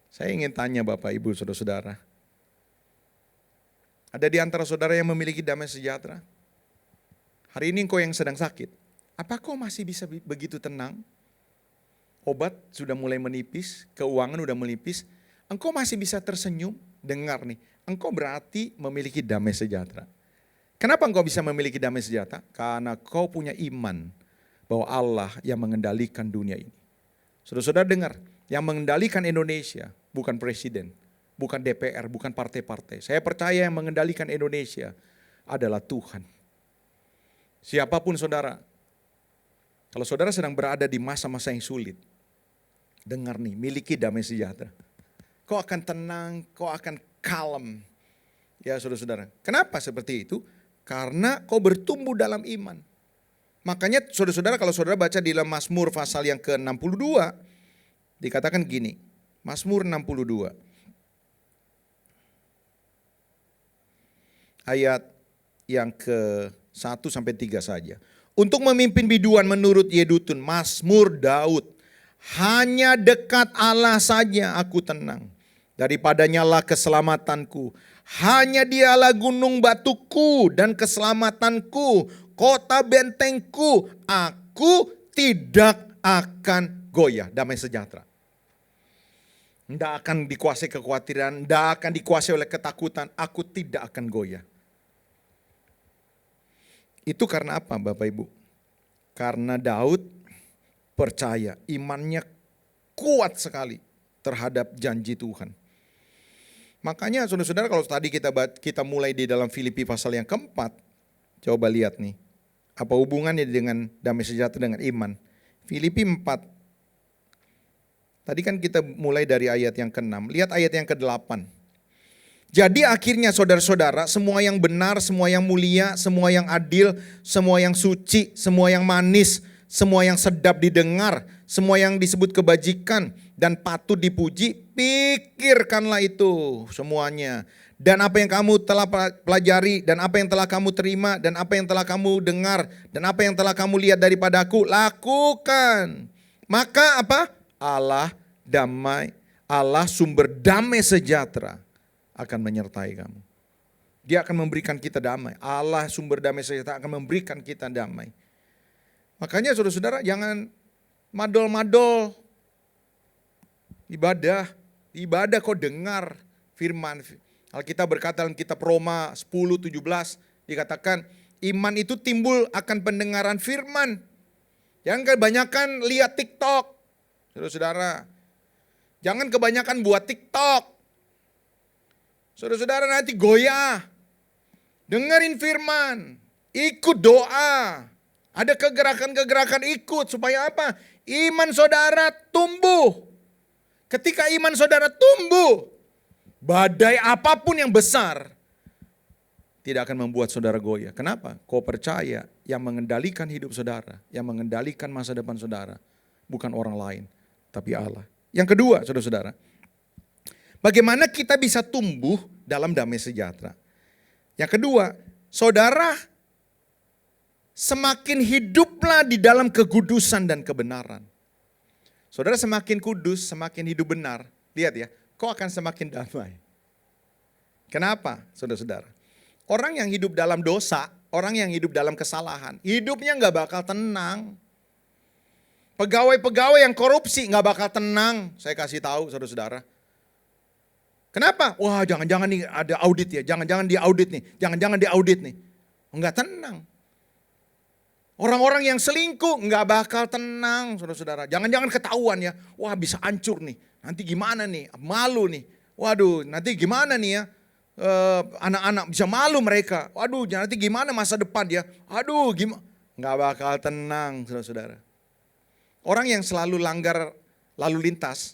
Saya ingin tanya Bapak Ibu saudara-saudara. Ada di antara saudara yang memiliki damai sejahtera? Hari ini engkau yang sedang sakit. Apa kau masih bisa begitu tenang? Obat sudah mulai menipis, keuangan sudah menipis. Engkau masih bisa tersenyum? Dengar nih, engkau berarti memiliki damai sejahtera. Kenapa engkau bisa memiliki damai sejahtera? Karena kau punya iman bahwa Allah yang mengendalikan dunia ini. Saudara-saudara dengar, yang mengendalikan Indonesia bukan presiden, bukan DPR, bukan partai-partai. Saya percaya yang mengendalikan Indonesia adalah Tuhan. Siapapun saudara, kalau saudara sedang berada di masa-masa yang sulit, dengar nih, miliki damai sejahtera. Kau akan tenang, kau akan kalem. Ya saudara-saudara, kenapa seperti itu? Karena kau bertumbuh dalam iman. Makanya saudara-saudara kalau saudara baca di dalam Mazmur pasal yang ke-62. Dikatakan gini, Mazmur 62. Ayat yang ke-1 sampai 3 saja. Untuk memimpin biduan menurut Yedutun, Mazmur Daud. Hanya dekat Allah saja aku tenang. Daripadanya lah keselamatanku. Hanya dialah gunung batuku dan keselamatanku, kota bentengku. Aku tidak akan goyah. Damai sejahtera. Tidak akan dikuasai kekhawatiran, tidak akan dikuasai oleh ketakutan. Aku tidak akan goyah. Itu karena apa Bapak Ibu? Karena Daud percaya, imannya kuat sekali terhadap janji Tuhan. Makanya saudara-saudara kalau tadi kita mulai di dalam Filipi pasal yang keempat, coba lihat nih, apa hubungannya dengan damai sejahtera dengan iman. Filipi 4 Tadi kan kita mulai dari ayat yang ke-6. Lihat ayat yang ke-8. Jadi akhirnya saudara-saudara, semua yang benar, semua yang mulia, semua yang adil, semua yang suci, semua yang manis, semua yang sedap didengar, semua yang disebut kebajikan dan patut dipuji, pikirkanlah itu semuanya. Dan apa yang kamu telah pelajari, dan apa yang telah kamu terima, dan apa yang telah kamu dengar, dan apa yang telah kamu lihat daripadaku, lakukan. Maka apa? Allah damai, Allah sumber damai sejahtera akan menyertai kamu. Dia akan memberikan kita damai. Allah sumber damai sejahtera akan memberikan kita damai. Makanya saudara-saudara jangan madol-madol ibadah. Ibadah kau dengar firman. Alkitab berkata dalam kitab Roma 10:17 dikatakan iman itu timbul akan pendengaran firman. Jangan kebanyakan lihat TikTok. Saudara-saudara, jangan kebanyakan buat TikTok. Saudara-saudara nanti goyah. Dengerin firman. Ikut doa. Ada kegerakan-kegerakan ikut. Supaya apa? Iman saudara tumbuh. Ketika iman saudara tumbuh. Badai apapun yang besar. Tidak akan membuat saudara goyah. Kenapa? Kau percaya yang mengendalikan hidup saudara. Yang mengendalikan masa depan saudara. Bukan orang lain. Tapi Allah. Yang kedua saudara-saudara. Bagaimana kita bisa tumbuh dalam damai sejahtera? Yang kedua, saudara semakin hiduplah di dalam kekudusan dan kebenaran. Saudara semakin kudus, semakin hidup benar. Lihat ya, kau akan semakin damai. Kenapa saudara-saudara? Orang yang hidup dalam dosa, orang yang hidup dalam kesalahan, hidupnya gak bakal tenang. Pegawai-pegawai yang korupsi gak bakal tenang. Saya kasih tahu saudara-saudara. Kenapa? Wah jangan-jangan nih ada audit ya, jangan-jangan dia audit nih, jangan-jangan dia audit nih. Enggak tenang. Orang-orang yang selingkuh enggak bakal tenang saudara-saudara. Jangan-jangan ketahuan ya, wah bisa hancur nih, nanti gimana nih, malu nih. Waduh nanti gimana nih ya, anak-anak bisa malu mereka. Waduh nanti gimana masa depan ya, aduh gimana. Enggak bakal tenang saudara-saudara. Orang yang selalu langgar lalu lintas,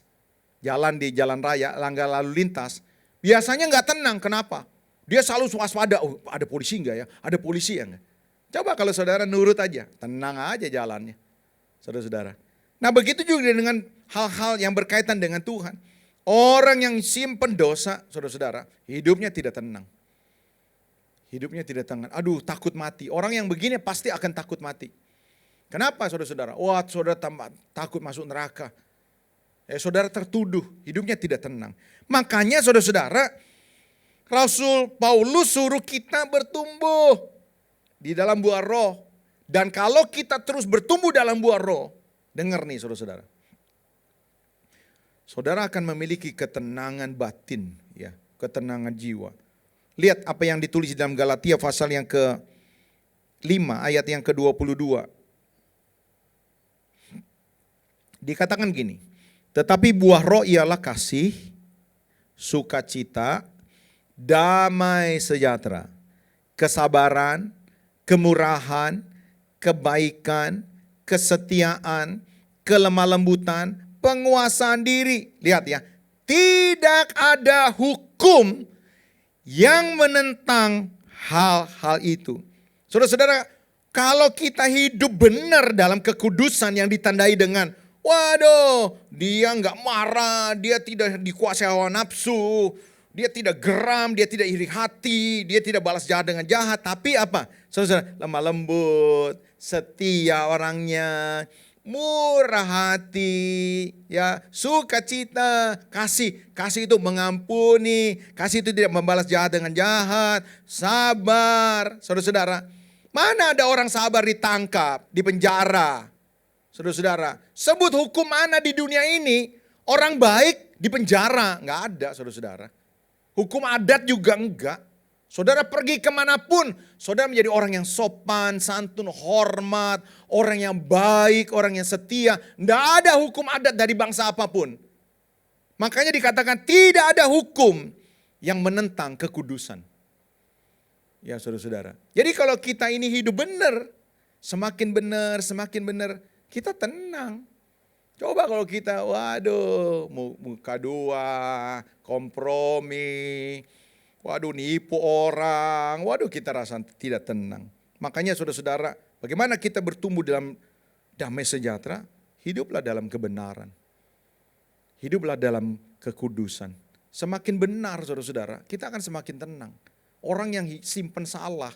jalan di jalan raya, langgar lalu lintas, biasanya nggak tenang. Kenapa? Dia selalu waspada. Oh, ada polisi nggak ya? Ada polisi ya nggak? Coba kalau saudara nurut aja, tenang aja jalannya, saudara-saudara. Nah begitu juga dengan hal-hal yang berkaitan dengan Tuhan. Orang yang simpen dosa, saudara-saudara, hidupnya tidak tenang. Hidupnya tidak tenang. Aduh takut mati. Orang yang begini pasti akan takut mati. Kenapa saudara-saudara? Wah saudara takut masuk neraka. Saudara tertuduh, hidupnya tidak tenang. Makanya saudara-saudara, Rasul Paulus suruh kita bertumbuh di dalam buah roh. Dan kalau kita terus bertumbuh dalam buah roh, dengar nih saudara-saudara. Saudara akan memiliki ketenangan batin, ya, ketenangan jiwa. Lihat apa yang ditulis dalam Galatia pasal yang ke-5 ayat yang ke-22. Dikatakan gini. Tetapi buah roh ialah kasih, sukacita, damai sejahtera, kesabaran, kemurahan, kebaikan, kesetiaan, kelemah lembutan, penguasaan diri. Lihat ya, tidak ada hukum yang menentang hal-hal itu. Saudara-saudara, kalau kita hidup benar dalam kekudusan yang ditandai dengan waduh, dia nggak marah, dia tidak dikuasai hawa nafsu, dia tidak geram, dia tidak iri hati, dia tidak balas jahat dengan jahat. Tapi apa? Saudara, lemah lembut, setia orangnya, murah hati, ya, sukacita, kasih. Kasih itu mengampuni, kasih itu tidak membalas jahat dengan jahat, sabar. Saudara-saudara, mana ada orang sabar ditangkap, di penjara? Saudara-saudara, sebut hukum mana di dunia ini orang baik di penjara? Enggak ada saudara-saudara. Hukum adat juga enggak. Saudara pergi kemanapun, saudara menjadi orang yang sopan, santun, hormat, orang yang baik, orang yang setia. Enggak ada hukum adat dari bangsa apapun. Makanya dikatakan tidak ada hukum yang menentang kekudusan. Ya saudara-saudara. Jadi kalau kita ini hidup benar, semakin benar, kita tenang. Coba kalau kita, waduh, muka dua, kompromi, waduh nipu orang, waduh kita rasa tidak tenang. Makanya saudara-saudara, bagaimana kita bertumbuh dalam damai sejahtera? Hiduplah dalam kebenaran. Hiduplah dalam kekudusan. Semakin benar saudara-saudara, kita akan semakin tenang. Orang yang simpen salah,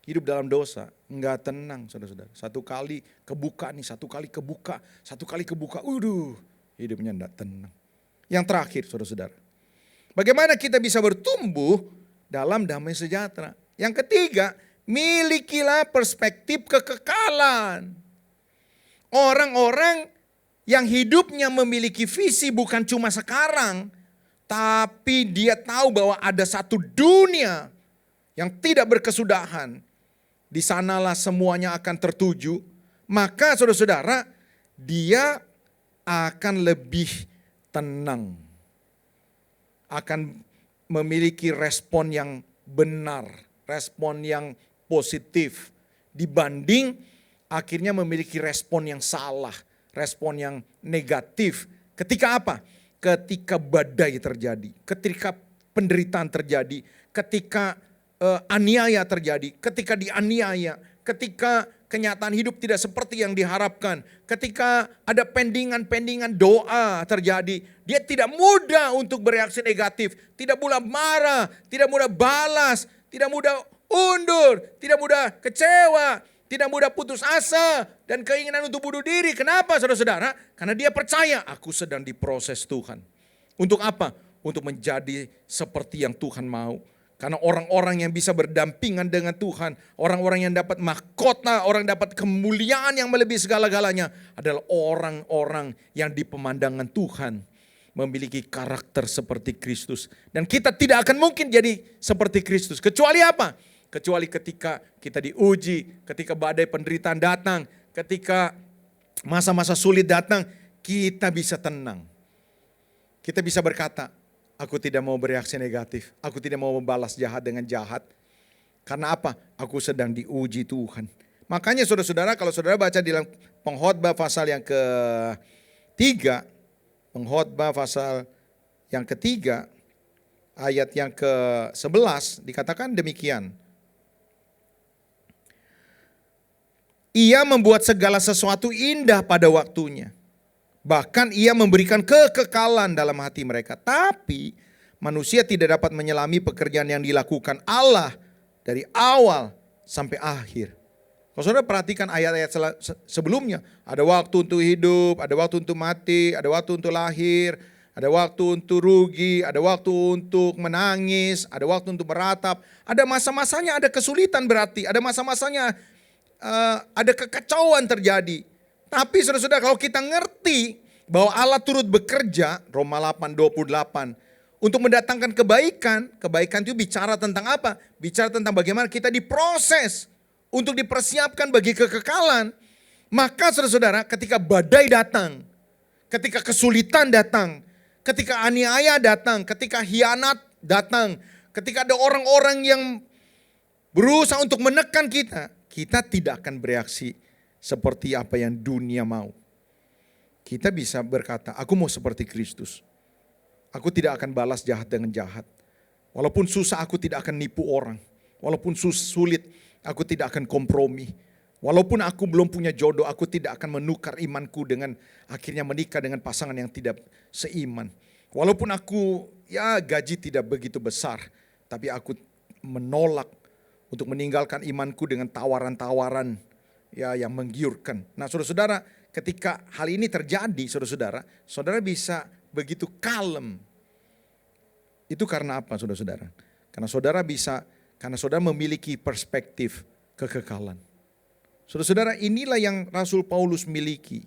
hidup dalam dosa, enggak tenang saudara-saudara. Satu kali kebuka, hidupnya enggak tenang. Yang terakhir saudara-saudara, bagaimana kita bisa bertumbuh dalam damai sejahtera? Yang ketiga, milikilah perspektif kekekalan. Orang-orang yang hidupnya memiliki visi bukan cuma sekarang, tapi dia tahu bahwa ada satu dunia yang tidak berkesudahan. Di sanalah semuanya akan tertuju. Maka saudara-saudara, dia akan lebih tenang. Akan memiliki respon yang benar, respon yang positif. Dibanding akhirnya memiliki respon yang salah, respon yang negatif. Ketika apa? Ketika badai terjadi, ketika penderitaan terjadi, ketika aniaya terjadi, ketika dianiaya, ketika kenyataan hidup tidak seperti yang diharapkan, ketika ada pendingan-pendingan doa terjadi, dia tidak mudah untuk bereaksi negatif, tidak mudah marah, tidak mudah balas, tidak mudah undur, tidak mudah kecewa, tidak mudah putus asa dan keinginan untuk bunuh diri. Kenapa saudara-saudara? Karena dia percaya aku sedang diproses Tuhan. Untuk apa? Untuk menjadi seperti yang Tuhan mau. Karena orang-orang yang bisa berdampingan dengan Tuhan, orang-orang yang dapat mahkota, orang dapat kemuliaan yang melebihi segala-galanya adalah orang-orang yang di pemandangan Tuhan memiliki karakter seperti Kristus. Dan kita tidak akan mungkin jadi seperti Kristus. Kecuali apa? Kecuali ketika kita diuji, ketika badai penderitaan datang, ketika masa-masa sulit datang, kita bisa tenang. Kita bisa berkata, aku tidak mau bereaksi negatif. Aku tidak mau membalas jahat dengan jahat. Karena apa? Aku sedang diuji Tuhan. Makanya saudara-saudara, kalau saudara baca di dalam Pengkhotbah pasal yang ketiga, Pengkhotbah pasal yang ketiga, ayat yang ke-11 dikatakan demikian. Ia membuat segala sesuatu indah pada waktunya. Bahkan ia memberikan kekekalan dalam hati mereka. Tapi manusia tidak dapat menyelami pekerjaan yang dilakukan Allah dari awal sampai akhir. Kalau saudara perhatikan ayat-ayat sebelumnya. Ada waktu untuk hidup, ada waktu untuk mati, ada waktu untuk lahir, ada waktu untuk rugi, ada waktu untuk menangis, ada waktu untuk meratap. Ada masa-masanya ada kesulitan berarti, ada masa-masanya ada kekacauan terjadi. Tapi saudara-saudara, kalau kita ngerti bahwa Allah turut bekerja, Roma 8:28, untuk mendatangkan kebaikan. Kebaikan itu bicara tentang apa? Bicara tentang bagaimana kita diproses untuk dipersiapkan bagi kekekalan. Maka saudara-saudara, ketika badai datang, ketika kesulitan datang, ketika aniaya datang, ketika hianat datang, ketika ada orang-orang yang berusaha untuk menekan kita, kita tidak akan bereaksi seperti apa yang dunia mau. Kita bisa berkata, aku mau seperti Kristus. Aku tidak akan balas jahat dengan jahat. Walaupun susah, aku tidak akan nipu orang. Walaupun sulit, aku tidak akan kompromi. Walaupun aku belum punya jodoh, aku tidak akan menukar imanku dengan akhirnya menikah dengan pasangan yang tidak seiman. Walaupun aku gaji tidak begitu besar, tapi aku menolak untuk meninggalkan imanku dengan tawaran-tawaran yang menggiurkan. Nah saudara-saudara, ketika hal ini terjadi saudara-saudara, saudara bisa begitu kalem. Itu karena apa saudara-saudara? Karena saudara memiliki perspektif kekekalan. Saudara-saudara, inilah yang Rasul Paulus miliki.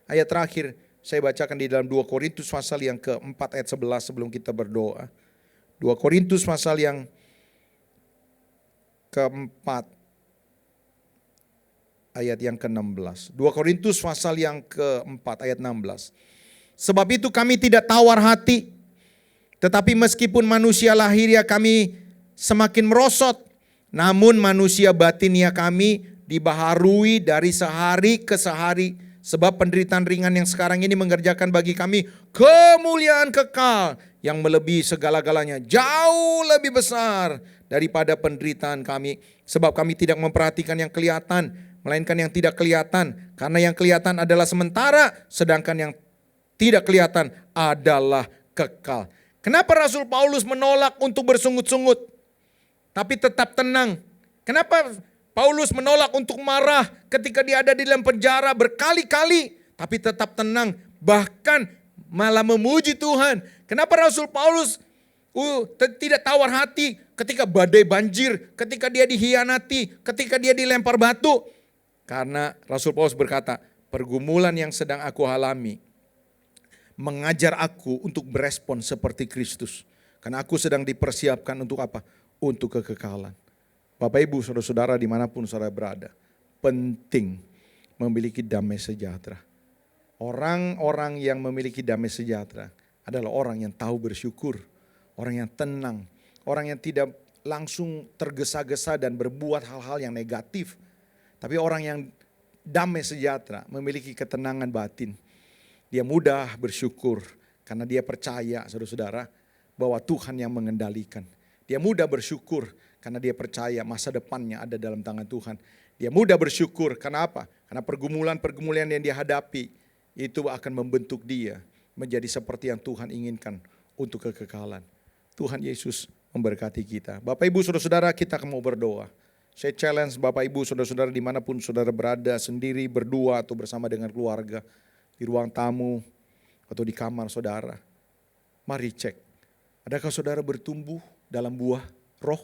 Ayat terakhir saya bacakan di dalam 2 Korintus pasal yang ke-4 ayat 11 sebelum kita berdoa. 2 Korintus pasal yang ke-4 ayat yang ke-16. 2 Korintus pasal yang ke-4 ayat 16. Sebab itu kami tidak tawar hati, tetapi meskipun manusia lahiriah kami semakin merosot, namun manusia batinia kami dibaharui dari sehari ke sehari Sebab penderitaan ringan yang sekarang ini mengerjakan bagi kami kemuliaan kekal yang melebihi segala-galanya, jauh lebih besar daripada penderitaan kami. Sebab kami tidak memperhatikan yang kelihatan, melainkan yang tidak kelihatan. Karena yang kelihatan adalah sementara, sedangkan yang tidak kelihatan adalah kekal. Kenapa Rasul Paulus menolak untuk bersungut-sungut, tapi tetap tenang? Kenapa Paulus menolak untuk marah ketika dia ada di dalam penjara berkali-kali, tapi tetap tenang, bahkan malah memuji Tuhan? Kenapa Rasul Paulus tidak tawar hati ketika badai banjir, ketika dia dihianati, ketika dia dilempar batu? Karena Rasul Paulus berkata, pergumulan yang sedang aku alami mengajar aku untuk berespon seperti Kristus. Karena aku sedang dipersiapkan untuk apa? Untuk kekekalan. Bapak Ibu, saudara-saudara dimanapun saudara berada, penting memiliki damai sejahtera. Orang-orang yang memiliki damai sejahtera adalah orang yang tahu bersyukur, orang yang tenang, orang yang tidak langsung tergesa-gesa dan berbuat hal-hal yang negatif. Tapi orang yang damai sejahtera memiliki ketenangan batin. Dia mudah bersyukur karena dia percaya, saudara-saudara, bahwa Tuhan yang mengendalikan. Dia mudah bersyukur karena dia percaya masa depannya ada dalam tangan Tuhan. Dia mudah bersyukur karena apa? Karena pergumulan-pergumulan yang dia hadapi itu akan membentuk dia menjadi seperti yang Tuhan inginkan untuk kekekalan. Tuhan Yesus memberkati kita. Bapak Ibu saudara-saudara, kita akan mau berdoa. Saya challenge Bapak Ibu saudara-saudara dimanapun saudara berada, sendiri, berdua atau bersama dengan keluarga, di ruang tamu atau di kamar saudara. Mari cek, adakah saudara bertumbuh dalam buah roh?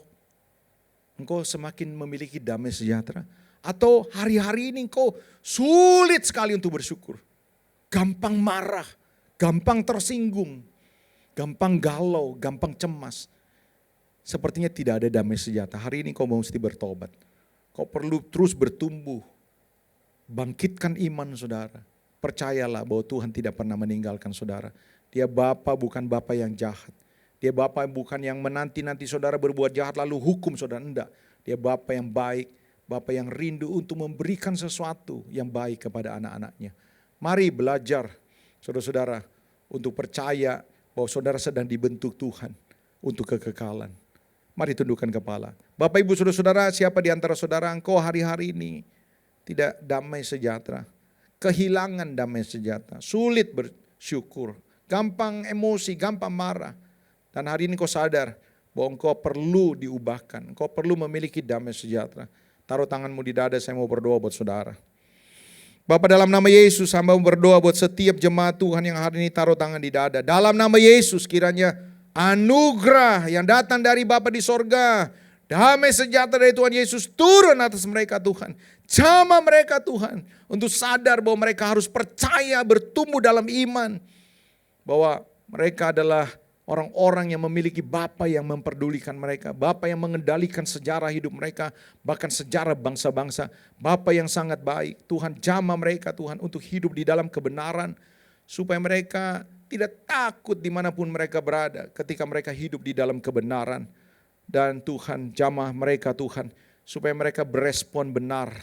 Engkau semakin memiliki damai sejahtera? Atau hari-hari ini engkau sulit sekali untuk bersyukur? Gampang marah, gampang tersinggung, gampang galau, gampang cemas. Sepertinya tidak ada damai sejahtera. Hari ini kau mesti bertobat. Kau perlu terus bertumbuh. Bangkitkan iman saudara. Percayalah bahwa Tuhan tidak pernah meninggalkan saudara. Dia Bapa bukan Bapa yang jahat. Dia Bapa bukan yang menanti-nanti saudara berbuat jahat lalu hukum saudara. Enggak. Dia Bapa yang baik. Bapa yang rindu untuk memberikan sesuatu yang baik kepada anak-anaknya. Mari belajar saudara-saudara untuk percaya bahwa saudara sedang dibentuk Tuhan untuk kekekalan. Mari tundukkan kepala. Bapak Ibu saudara-saudara, siapa di antara saudara engkau hari-hari ini tidak damai sejahtera? Kehilangan damai sejahtera, sulit bersyukur, gampang emosi, gampang marah. Dan hari ini kau sadar bahwa engkau perlu diubahkan, engkau perlu memiliki damai sejahtera. Taruh tanganmu di dada, saya mau berdoa buat saudara. Bapa, dalam nama Yesus, hamba berdoa buat setiap jemaat Tuhan yang hari ini taruh tangan di dada. Dalam nama Yesus kiranya anugerah yang datang dari Bapa di sorga, damai sejahtera dari Tuhan Yesus turun atas mereka Tuhan. Jamah mereka Tuhan untuk sadar bahwa mereka harus percaya, bertumbuh dalam iman. Bahwa mereka adalah orang-orang yang memiliki Bapa yang memperdulikan mereka. Bapa yang mengendalikan sejarah hidup mereka, bahkan sejarah bangsa-bangsa. Bapa yang sangat baik. Tuhan jamah mereka Tuhan untuk hidup di dalam kebenaran. Supaya mereka tidak takut dimanapun mereka berada ketika mereka hidup di dalam kebenaran. Dan Tuhan jamah mereka Tuhan supaya mereka berespon benar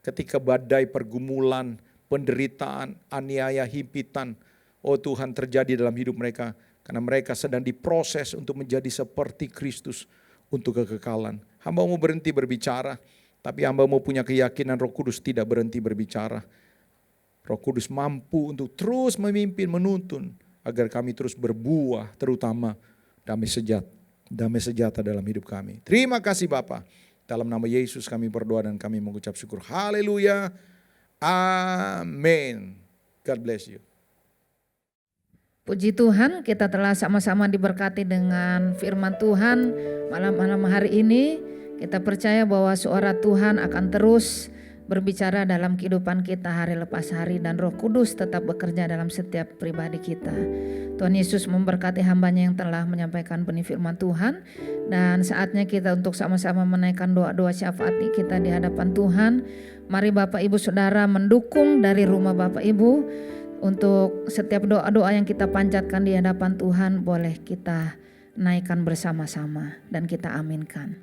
ketika badai pergumulan, penderitaan, aniaya, himpitan. Oh Tuhan terjadi dalam hidup mereka karena mereka sedang diproses untuk menjadi seperti Kristus untuk kekekalan. Hamba mau berhenti berbicara, tapi hamba mau punya keyakinan Roh Kudus tidak berhenti berbicara. Roh Kudus mampu untuk terus memimpin, menuntun agar kami terus berbuah, terutama damai sejahtera dalam hidup kami. Terima kasih Bapa. Dalam nama Yesus kami berdoa dan kami mengucap syukur. Haleluya. Amin. God bless you. Puji Tuhan, kita telah sama-sama diberkati dengan firman Tuhan malam-malam hari ini. Kita percaya bahwa suara Tuhan akan terus berbicara dalam kehidupan kita hari lepas hari dan Roh Kudus tetap bekerja dalam setiap pribadi kita. Tuhan Yesus memberkati hambanya yang telah menyampaikan benih firman Tuhan, dan saatnya kita untuk sama-sama menaikkan doa-doa syafaat kita di hadapan Tuhan. Mari Bapak Ibu Saudara mendukung dari rumah Bapak Ibu untuk setiap doa-doa yang kita panjatkan di hadapan Tuhan, boleh kita naikkan bersama-sama dan kita aminkan.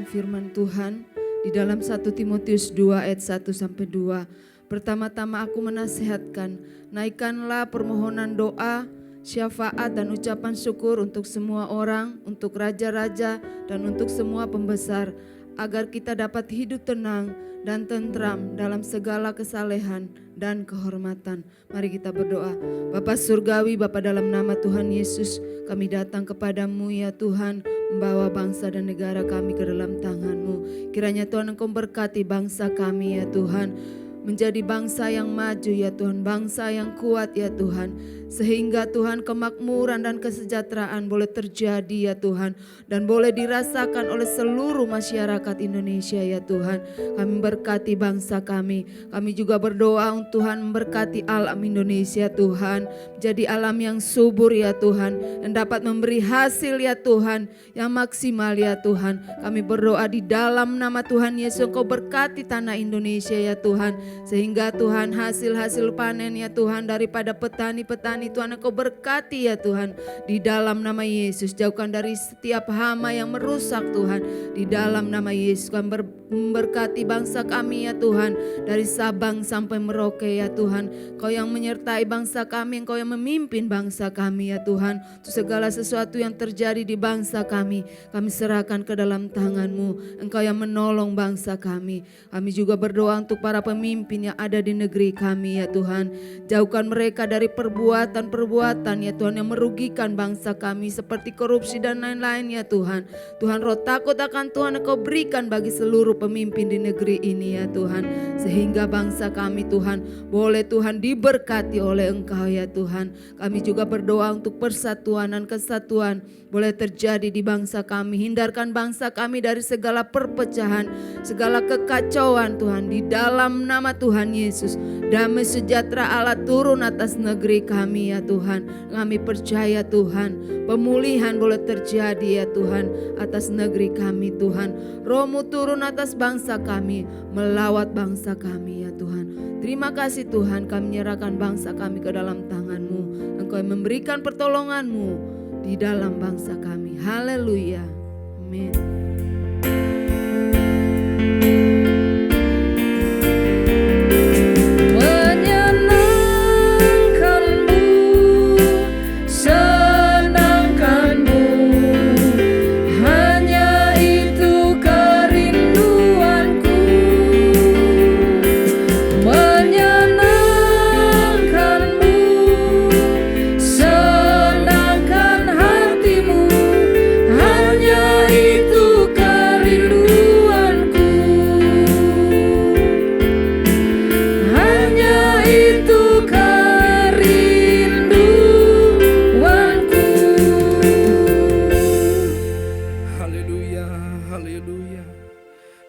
firman Tuhan di dalam 1 Timotius 2 ayat 1-2. Pertama-tama aku menasihatkan, naikkanlah permohonan doa, syafaat dan ucapan syukur untuk semua orang, untuk raja-raja dan untuk semua pembesar, agar kita dapat hidup tenang dan tentram dalam segala kesalehan dan kehormatan. Mari kita berdoa. Bapa Surgawi, Bapa dalam nama Tuhan Yesus, kami datang kepadamu ya Tuhan, membawa bangsa dan negara kami ke dalam tangan-Mu. Kiranya Tuhan Engkau berkati bangsa kami ya Tuhan, menjadi bangsa yang maju ya Tuhan, bangsa yang kuat ya Tuhan, sehingga Tuhan kemakmuran dan kesejahteraan boleh terjadi ya Tuhan, dan boleh dirasakan oleh seluruh masyarakat Indonesia ya Tuhan. Kami berkati bangsa kami juga berdoa untuk Tuhan memberkati alam Indonesia Tuhan, menjadi alam yang subur ya Tuhan, dan dapat memberi hasil ya Tuhan yang maksimal ya Tuhan. Kami berdoa di dalam nama Tuhan Yesus, Engkau berkati tanah Indonesia ya Tuhan, sehingga Tuhan hasil-hasil panen ya Tuhan daripada petani-petani Tuhan Engkau berkati ya Tuhan. Di dalam nama Yesus, jauhkan dari setiap hama yang merusak Tuhan. Di dalam nama Yesus kami memberkati bangsa kami ya Tuhan, dari Sabang sampai Merauke ya Tuhan. Engkau yang menyertai bangsa kami, Engkau yang memimpin bangsa kami ya Tuhan. Untuk segala sesuatu yang terjadi di bangsa kami serahkan ke dalam tangan-Mu. Engkau yang menolong bangsa kami. Kami juga berdoa untuk para pemimpin yang ada di negeri kami ya Tuhan. Jauhkan mereka dari perbuatan-perbuatan ya Tuhan yang merugikan bangsa kami, seperti korupsi dan lain-lain ya Tuhan. Tuhan, roh takut akan Tuhan Engkau berikan bagi seluruh pemimpin di negeri ini ya Tuhan, sehingga bangsa kami Tuhan boleh Tuhan diberkati oleh Engkau ya Tuhan. Kami juga berdoa untuk persatuan dan kesatuan boleh terjadi di bangsa kami. Hindarkan bangsa kami dari segala perpecahan, segala kekacauan Tuhan. Di dalam nama Tuhan Yesus, damai sejahtera Allah turun atas negeri kami ya Tuhan. Kami percaya Tuhan, pemulihan boleh terjadi ya Tuhan atas negeri kami Tuhan. Roh-Mu turun atas bangsa kami, melawat bangsa kami ya Tuhan. Terima kasih Tuhan, kami menyerahkan bangsa kami ke dalam tangan-Mu. Engkau yang memberikan pertolongan-Mu di dalam bangsa kami. Haleluya. Amin.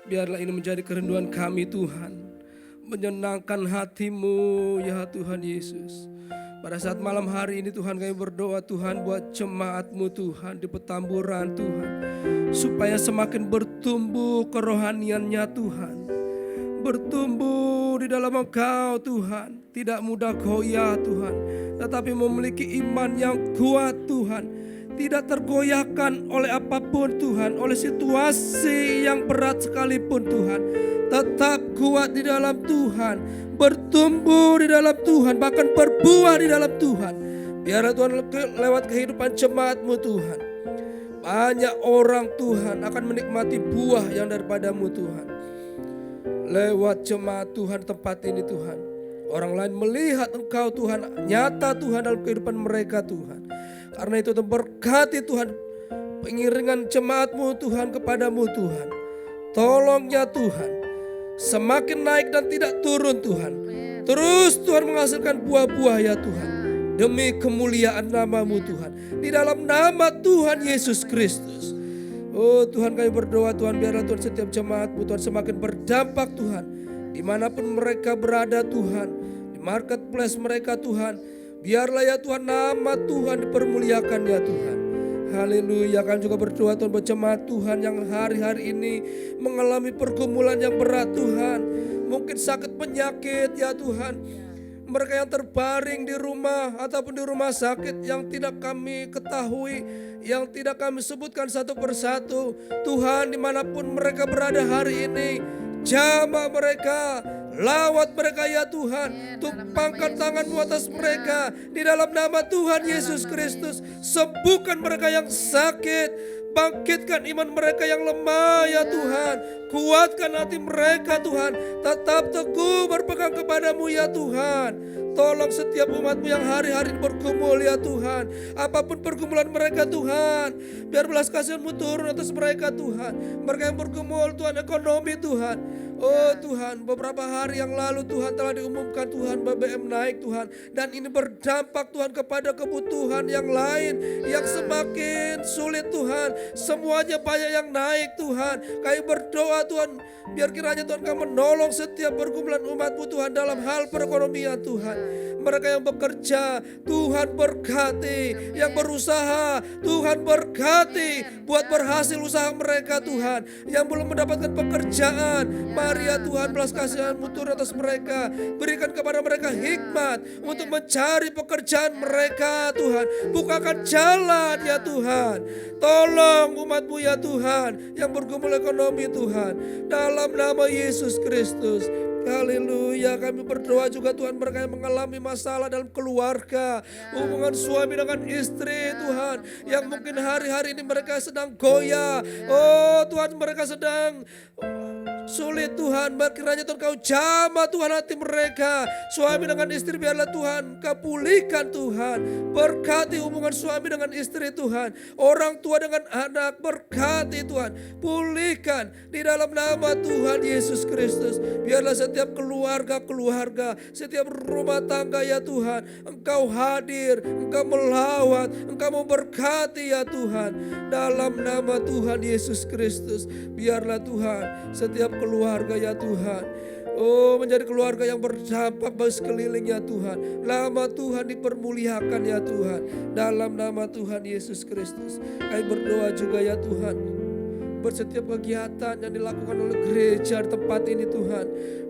Biarlah ini menjadi kerinduan kami Tuhan, menyenangkan hati-Mu ya Tuhan Yesus. Pada saat malam hari ini Tuhan kami berdoa Tuhan buat jemaat-Mu Tuhan di Petamburan Tuhan, supaya semakin bertumbuh kerohaniannya Tuhan, bertumbuh di dalam Engkau Tuhan, tidak mudah goyah Tuhan, tetapi memiliki iman yang kuat Tuhan, tidak tergoyahkan oleh apapun Tuhan, oleh situasi yang berat sekalipun Tuhan, tetap kuat di dalam Tuhan, bertumbuh di dalam Tuhan, bahkan berbuah di dalam Tuhan. Biarlah Tuhan lewat kehidupan jemaat-Mu Tuhan, banyak orang Tuhan akan menikmati buah yang daripada-Mu Tuhan. Lewat jemaat Tuhan tempat ini Tuhan, orang lain melihat Engkau Tuhan nyata Tuhan dalam kehidupan mereka Tuhan. Karena itu berkati Tuhan pengiringan jemaat-Mu Tuhan kepadamu Tuhan. Tolongnya Tuhan semakin naik dan tidak turun Tuhan. Terus Tuhan menghasilkan buah-buah ya Tuhan, demi kemuliaan nama-Mu Tuhan, di dalam nama Tuhan Yesus Kristus. Oh Tuhan, kami berdoa Tuhan, biarlah Tuhan setiap jemaat-Mu Tuhan semakin berdampak Tuhan, dimanapun mereka berada Tuhan, di marketplace mereka Tuhan. Biarlah ya Tuhan nama Tuhan dipermuliakan ya Tuhan. Haleluya. Kami juga berdoa Tuhan buat jemaat Tuhan yang hari-hari ini mengalami pergumulan yang berat Tuhan. Mungkin sakit penyakit ya Tuhan, mereka yang terbaring di rumah ataupun di rumah sakit yang tidak kami ketahui, yang tidak kami sebutkan satu persatu. Tuhan, dimanapun mereka berada hari ini, jamah mereka, lawat mereka ya Tuhan. Tumpangkan tangan-Mu atas mereka di dalam nama Tuhan Yesus Kristus. Sembuhkan mereka yang sakit, bangkitkan iman mereka yang lemah ya Tuhan. Kuatkan hati mereka Tuhan, tetap teguh berpegang kepadamu ya Tuhan. Tolong setiap umat-Mu yang hari-hari bergumul ya Tuhan. Apapun pergumulan mereka Tuhan, biar belas kasihan-Mu turun atas mereka Tuhan. Mereka yang bergumul Tuhan, ekonomi Tuhan. Oh Tuhan, beberapa hari yang lalu Tuhan telah diumumkan Tuhan BBM naik Tuhan. Dan ini berdampak Tuhan kepada kebutuhan yang lain yang semakin sulit Tuhan. Semuanya banyak yang naik Tuhan. Kami berdoa Tuhan, biar kiranya Tuhan Kau menolong setiap pergumulan umat-Mu Tuhan dalam hal perekonomian Tuhan. Mereka yang bekerja, Tuhan berkati. Yang berusaha, Tuhan berkati. Buat berhasil usaha mereka Tuhan. Yang belum mendapatkan pekerjaan, mari ya Tuhan belas kasihan-Mu turun atas mereka. Berikan kepada mereka hikmat untuk mencari pekerjaan mereka Tuhan. Bukakan jalan ya Tuhan. Tolong umat-Mu ya Tuhan yang bergumul ekonomi Tuhan. Dalam nama Yesus Kristus. Haleluya, kami berdoa juga Tuhan mereka yang mengalami masalah dalam keluarga, hubungan suami dengan istri Tuhan, yang mungkin hari-hari ini mereka sedang goyah. Oh Tuhan, mereka sedang sulit Tuhan, kiranya Tuhan Kau jamah Tuhan hati mereka. Suami dengan istri biarlah Tuhan Kau pulihkan Tuhan. Berkati hubungan suami dengan istri Tuhan, orang tua dengan anak, berkati Tuhan. Pulihkan di dalam nama Tuhan Yesus Kristus. Biarlah setiap keluarga, setiap rumah tangga ya Tuhan, Engkau hadir, Engkau melawat, Engkau memberkati ya Tuhan. Dalam nama Tuhan Yesus Kristus, biarlah Tuhan setiap keluarga ya Tuhan, oh menjadi keluarga yang berdampak bagi sekeliling ya Tuhan. Nama Tuhan dipermuliakan ya Tuhan. Dalam nama Tuhan Yesus Kristus, kami berdoa juga ya Tuhan, buat setiap kegiatan yang dilakukan oleh gereja di tempat ini Tuhan.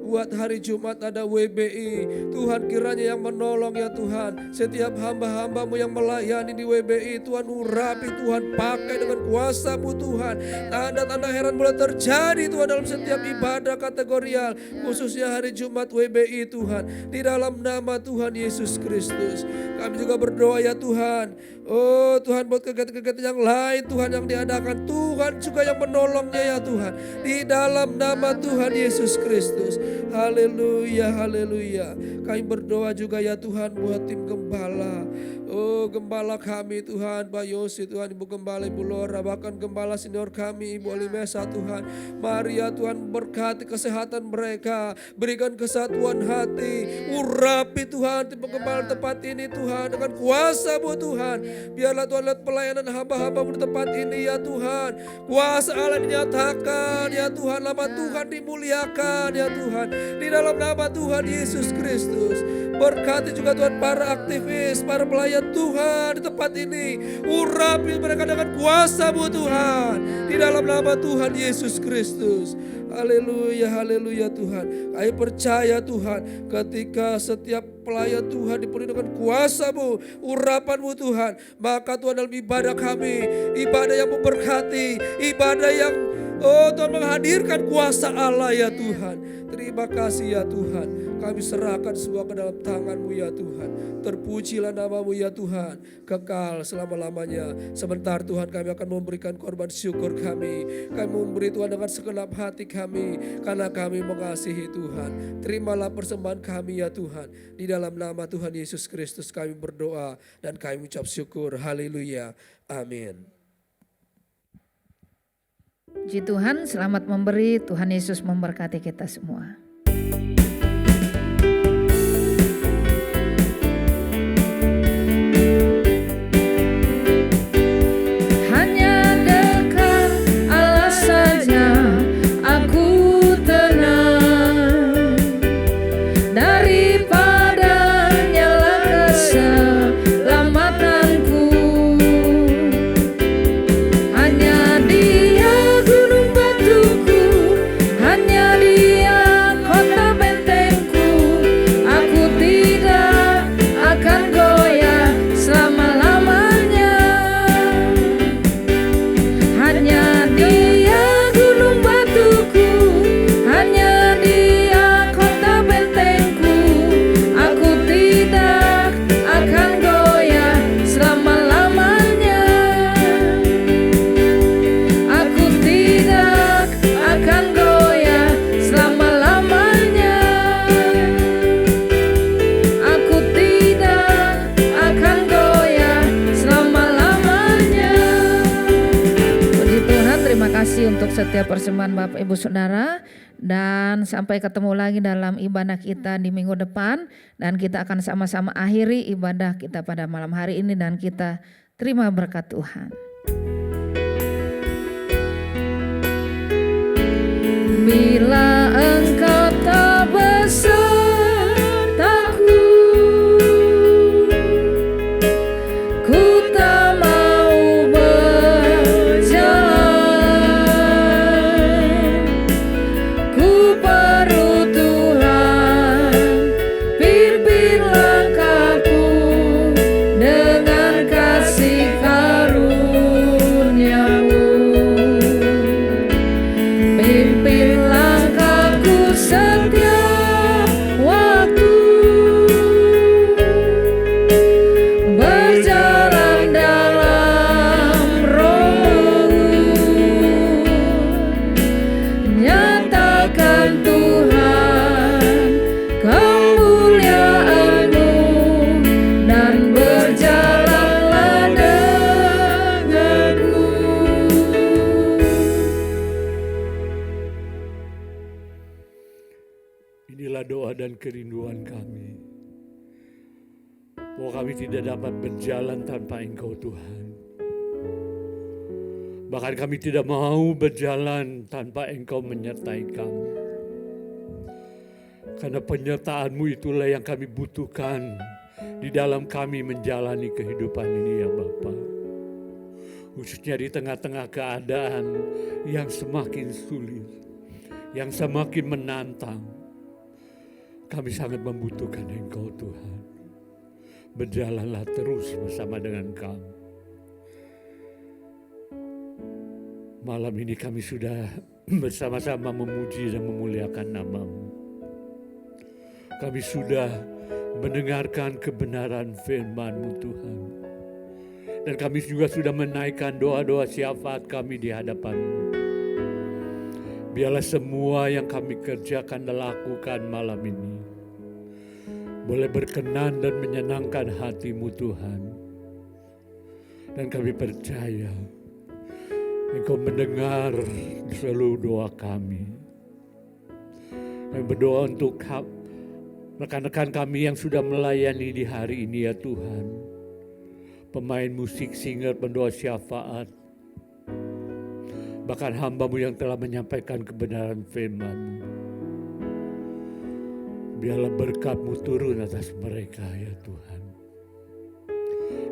Buat hari Jumat ada WBI, Tuhan kiranya yang menolong ya Tuhan. Setiap hamba-hamba-Mu yang melayani di WBI, Tuhan urapi, Tuhan pakai dengan kuasa-Mu Tuhan. Tanda-tanda heran mulai terjadi Tuhan dalam setiap ibadah kategorial, khususnya hari Jumat WBI Tuhan. Di dalam nama Tuhan Yesus Kristus, kami juga berdoa ya Tuhan. Oh Tuhan, buat kegiatan-kegiatan yang lain Tuhan yang diadakan, Tuhan juga yang menolongnya ya Tuhan. Di dalam nama Tuhan Yesus Kristus. Haleluya, haleluya. Kami berdoa juga ya Tuhan buat tim gembala. Oh gembala kami Tuhan, Pak Yosi Tuhan, Ibu Gembala, Ibu Lora, bahkan gembala senior kami Ibu Alimesa Tuhan. Mari ya Tuhan berkati kesehatan mereka, berikan kesatuan hati, urapi Tuhan tim gembala tempat ini Tuhan dengan kuasa-Mu Tuhan. Biarlah Tuhan lihat pelayanan hamba-hamba-Mu di tempat ini ya Tuhan. Kuasa Allah dinyatakan ya Tuhan, nama Tuhan dimuliakan ya Tuhan. Di dalam nama Tuhan Yesus Kristus. Berkati juga Tuhan para aktivis, para pelayan Tuhan di tempat ini. Urapi mereka dengan kuasa-Mu Tuhan. Di dalam nama Tuhan Yesus Kristus. Haleluya, haleluya Tuhan. Kami percaya Tuhan, ketika setiap pelayan Tuhan dipenuhi dengan kuasa-Mu, urapan-Mu Tuhan, maka Tuhan dalam ibadah kami, ibadah yang memberkati, ibadah yang Tuhan menghadirkan kuasa Allah ya Tuhan. Terima kasih ya Tuhan. Kami serahkan semua ke dalam tangan-Mu ya Tuhan. Terpujilah nama-Mu ya Tuhan, kekal selama-lamanya. Sebentar Tuhan, kami akan memberikan korban syukur kami. Kami memberi Tuhan dengan segenap hati kami, karena kami mengasihi Tuhan. Terimalah persembahan kami ya Tuhan. Di dalam nama Tuhan Yesus Kristus kami berdoa dan kami ucap syukur. Haleluya. Amin. Puji Tuhan, selamat memberi. Tuhan Yesus memberkati kita semua. Hanya Dia gunung batuku, hanya Dia setiap persembahan Bapak Ibu Saudara. Dan sampai ketemu lagi dalam ibadah kita di minggu depan. Dan kita akan sama-sama akhiri ibadah kita pada malam hari ini. Dan kita terima berkat Tuhan. Bila engkau tak besertaku, ku tak mau berjalan. Ku perlu Tuhan, pimpin langkahku dengan kasih karunia-Mu. Pimpin langkahku setiap waktu, berjalan dalam Roh-Mu. Nyatakan Tuhan kemuliaan-Mu dan berjalanlah denganku. Inilah doa dan kerinduan kami, bahwa kami tidak dapat berjalan tanpa Engkau Tuhan. Bahkan kami tidak mau berjalan tanpa Engkau menyertai kami. Karena penyertaan-Mu itulah yang kami butuhkan di dalam kami menjalani kehidupan ini ya Bapa. Khususnya di tengah-tengah keadaan yang semakin sulit, yang semakin menantang. Kami sangat membutuhkan Engkau Tuhan. Berjalanlah terus bersama dengan kami. Malam ini kami sudah bersama-sama memuji dan memuliakan nama-Mu. Kami sudah mendengarkan kebenaran firman-Mu Tuhan. Dan kami juga sudah menaikkan doa-doa syafaat kami di hadapan-Mu. Biarlah semua yang kami kerjakan dan lakukan malam ini boleh berkenan dan menyenangkan hati-Mu Tuhan. Dan kami percaya Engkau mendengar seluruh doa kami. Kami berdoa untuk rekan-rekan kami yang sudah melayani di hari ini ya Tuhan. Pemain musik, singer, pendoa syafaat. Bahkan hamba-Mu yang telah menyampaikan kebenaran firman-Mu. Biarlah berkat-Mu turun atas mereka ya Tuhan.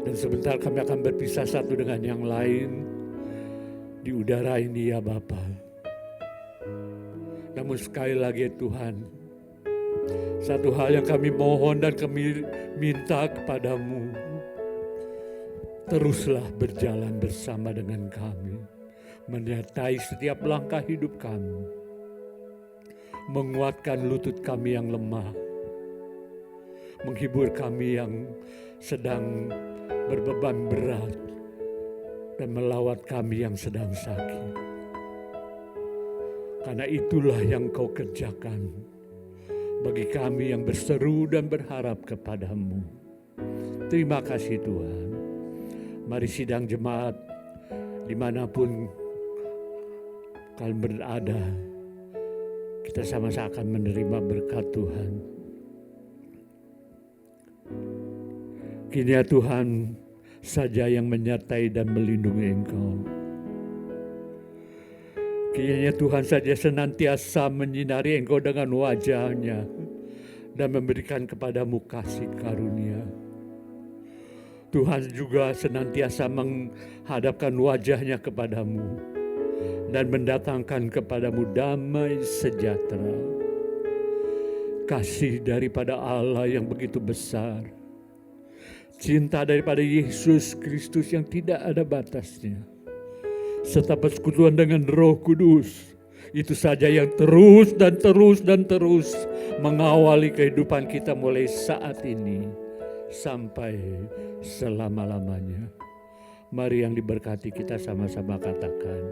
Dan sebentar kami akan berpisah satu dengan yang lain di udara ini ya Bapa. Namun sekali lagi Tuhan, satu hal yang kami mohon dan kami minta kepadamu, teruslah berjalan bersama dengan kami, menyertai setiap langkah hidup kami, menguatkan lutut kami yang lemah, menghibur kami yang sedang berbeban berat, dan melawat kami yang sedang sakit. Karena itulah yang Kau kerjakan bagi kami yang berseru dan berharap kepadamu. Terima kasih Tuhan. Mari sidang jemaat dimanapun kalian berada, kita sama-sama akan menerima berkat Tuhan. Kini ya Tuhan saja yang menyertai dan melindungi Engkau. Kiranya Tuhan saja senantiasa menyinari Engkau dengan wajah-Nya dan memberikan kepadamu kasih karunia. Tuhan juga senantiasa menghadapkan wajah-Nya kepadamu dan mendatangkan kepadamu damai sejahtera. Kasih daripada Allah yang begitu besar, cinta daripada Yesus Kristus yang tidak ada batasnya, serta persekutuan dengan Roh Kudus, itu saja yang terus dan terus dan terus mengawali kehidupan kita mulai saat ini sampai selama-lamanya. Mari yang diberkati kita sama-sama katakan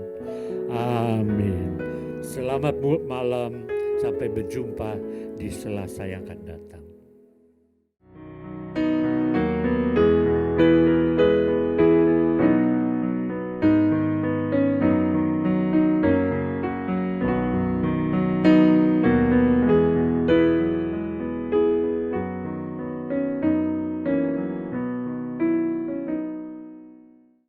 amin. Selamat malam, sampai berjumpa di Selasa yang akan datang.